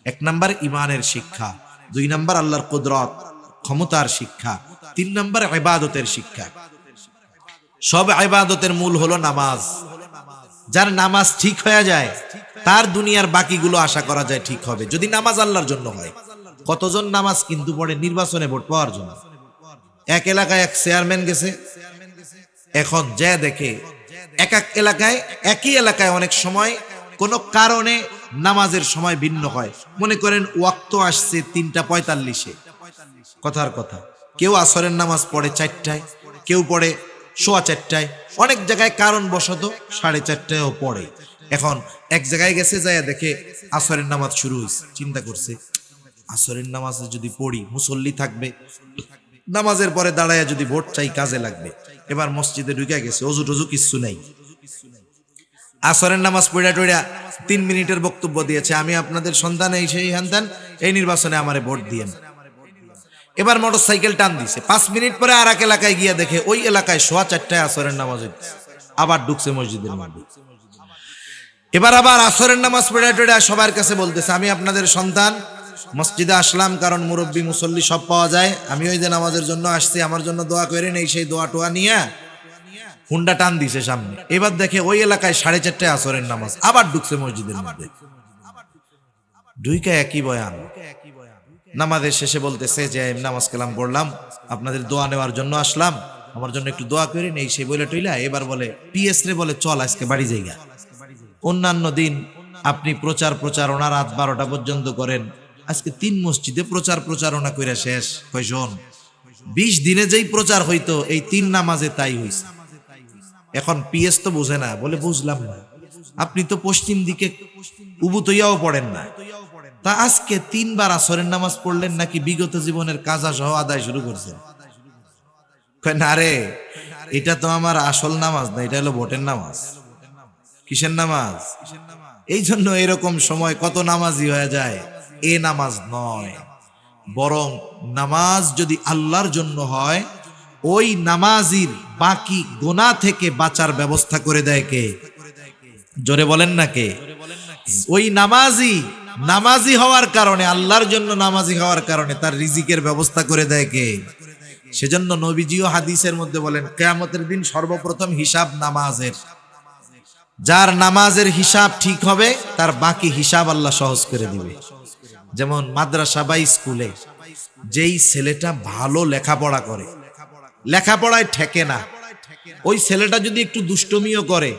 1 নাম্বার ঈমানের শিক্ষা, 2 নাম্বার আল্লাহর কুদরত, ক্ষমতার শিক্ষা, 3 নাম্বার ইবাদতের শিক্ষা। সব ইবাদতের মূল হলো নামাজ। যার নামাজ ঠিক হয়ে যায় তার দুনিয়ার বাকিগুলো আশা করা যায় ঠিক হবে যদি নামাজ আল্লাহর জন্য হয়। কতজন নামাজ কিন্তু পড়ে নির্বাচনে ভোট পাওয়ার জন্য। এক এলাকায় এক চেয়ারম্যান গেছে, এখন যে দেখে এক এক এলাকায় একই এলাকায় অনেক সময় কোনো কারণে নামাজের সময় ভিন্ন হয়। মনে করেন ওয়াক্ত আসছে 3:45, কথার কথা কেউ আসরের নামাজ পড়ে 4টায়, কেউ পড়ে 4:15, অনেক জায়গায় কারণবশত 4:30ও পড়ে। এখন এক জায়গায় গেছে যায় দেখে আসরের নামাজ শুরু হয়েছে, চিন্তা করছে আসরের নামাজে যদি পড়ি মুসল্লি থাকবে, নামাজের পরে দাঁড়ায় যদি ভোট চাই কাজে লাগবে। এবার মসজিদে ঢুকে গেছে, অজু টজু কিচ্ছু নাই, আসরের নামাজ পড়া টড়া 3 মিনিটের বক্তব্য দিয়েছে, আমি আপনাদের সন্তান এই সেই হান্তান, এই নির্বাচনে আমারে ভোট দিয়েন। এবার মোটরসাইকেল টান দিছে, 5 মিনিট পরে আর এক এলাকায় গিয়ে দেখে ওই এলাকায় 4:15 আসরের নামাজ হচ্ছে, আবার ঢুকছে মসজিদের মধ্যে। এবার আবার আসরের নামাজ পড়া টড়া সবার কাছে বলতেছে, আমি আপনাদের সন্তান, মসজিদে আসলাম কারণ মুরব্বী মুসল্লি সব পাওয়া যায়, আমি ওই যে নামাজের জন্য আসছি, আমার জন্য দোয়া করেন, এই সেই দোয়া টোয়া নিয়ে হুন্ডা টান দিছে সামনে। এবার দেখে ওই এলাকায় 4:30 আসরের নামাজ, আবার ঢুকছে মসজিদের মধ্যে। ঢুইকা একই বয়ান, নামাজের শেষে বলতেছে যে নামাজ কালাম পড়লাম, আপনাদের দোয়া নেওয়ার জন্য আসলাম, আমার জন্য একটু দোয়া করেন, এই সেই বলে টইলা। এবার বলে পিএস রে বলে চল আজকে বাড়ি যাইগা, অন্যান্য দিন আপনি প্রচারণা রাত 12টা পর্যন্ত করেন, আজকে 3 মসজিদে প্রচারণা কইরা শেষ। কই শোন, 20 দিনে যেই প্রচার হইতো এই 3 নামাজে তাই হইছে। এখন পিএস তো বুঝে না, বলে বুঝলাম না, আপনি তো পশ্চিম দিকে উবুতইয়াও পড়েন না, তা আজকে 3 বার আসরের নামাজ পড়লেন নাকি বিগত জীবনের কাজা সহ আদায় শুরু করছেন? কয় না রে, এটা তো আমার আসল নামাজ না, এটা হলো ভোটের নামাজ। কিসের নামাজ? এই জন্য এরকম সময় কত নামাজি হয়ে যায়, এ নামাজ নয়। বরং নামাজ যদি আল্লাহর জন্য হয়, ওই নামাজির বাকি গুনাহ থেকে বাঁচার ব্যবস্থা করে দেয় কে? জোরে বলেন না কে? ওই নামাজি হওয়ার কারণে, আল্লাহর জন্য নামাজি হওয়ার কারণে তার রিজিকের ব্যবস্থা করে দেয় কে? সেজন্য নবীজিও হাদিসের মধ্যে বলেন, কিয়ামতের দিন সর্বপ্রথম হিসাব নামাজের। যার নামাজের হিসাব ঠিক হবে তার বাকি হিসাব আল্লাহ সহজ করে দিবে। যেমন মাদ্রাসা বা স্কুলে যেই ছেলেটা ভালো লেখাপড়া করে, লেখাপড়ায় ঠেকে না, ওই ছেলেটা যদি একটু দুষ্টমিও করে,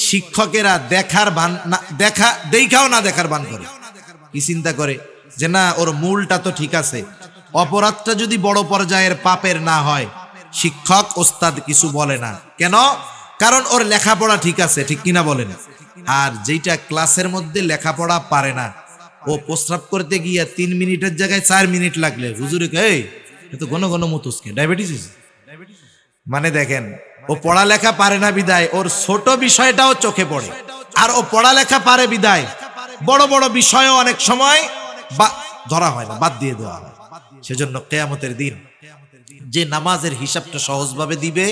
শিক্ষকেরা দেখাও না দেখার ভান করে। কি চিন্তা করে যে না, ওর মূলটা তো ঠিক আছে, অপরাধটা যদি বড় পর্যায়ের পাপের না হয়, শিক্ষক ওস্তাদ কিছু বলে না। কেন? কারণ ওর লেখাপড়া ঠিক আছে, ঠিক কিনা বলেন? আর যেটা ক্লাসের মধ্যে লেখাপড়া পারে না, ও প্রস্রাব করতে গিয়ে 3 মিনিটের জায়গায় 4 মিনিট লাগলে হুজুরে এই তো ঘন ঘন মুতসকে ডায়াবেটিস। মানে দেখেন, ও পড়ালেখা পারে না বিদায় ওর ছোট বিষয়টাও চোখে পড়ে, আর ও পড়ালেখা পারে বিদায় বড় বড় বিষয়ও অনেক সময় ধরা হয় না, বাদ দিয়ে দেওয়া হয়। সেজন্য কিয়ামতের দিন যে নামাজের হিসাবটা সহজভাবে দিবে,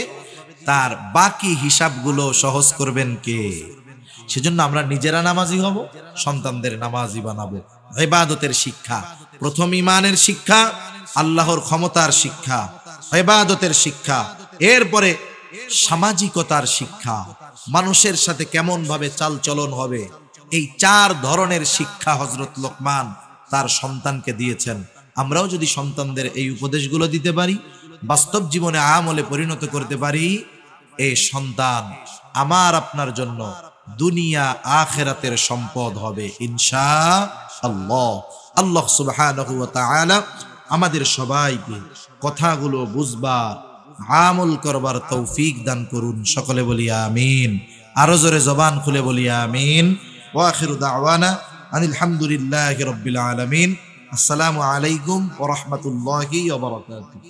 তার বাকি হিসাবগুলো সহজ করবেন কে? সেজন্য আমরা নিজেরা নামাজি হব, সন্তানদের নামাজি বানাবো। ইবাদতের শিক্ষা, প্রথম ঈমানের শিক্ষা, আল্লাহর ক্ষমতার শিক্ষা, ইবাদতের শিক্ষা, এরপরে সামাজিকতার শিক্ষা, মানুষের সাথে কেমন ভাবে চালচলন হবে, এই 4 ধরনের শিক্ষা হযরত লোকমান তার সন্তানকে দিয়েছেন। আমরাও যদি সন্তানদের এই উপদেশগুলো দিতে পারি, বাস্তব জীবনে আমলে পরিণত করতে পারি, এই সন্তান আমার আপনার জন্য দুনিয়া আখিরাতের সম্পদ হবে ইনশাআল্লাহ। আল্লাহ সুবহানাহু ওয়া তাআলা আমাদের সবাইকে কথাগুলো বুঝবার, আমল করবার তৌফিক দান করুন। সকলে বলি আমিন। আরো জোরে জবান খুলে বলি আমিন। ওয়া আখিরু দাওয়ানা আনিল হামদুলিল্লাহি রাব্বিল আলামিন। আসসালামু আলাইকুম ওয়া রাহমাতুল্লাহি ওয়া বারাকাতুহু।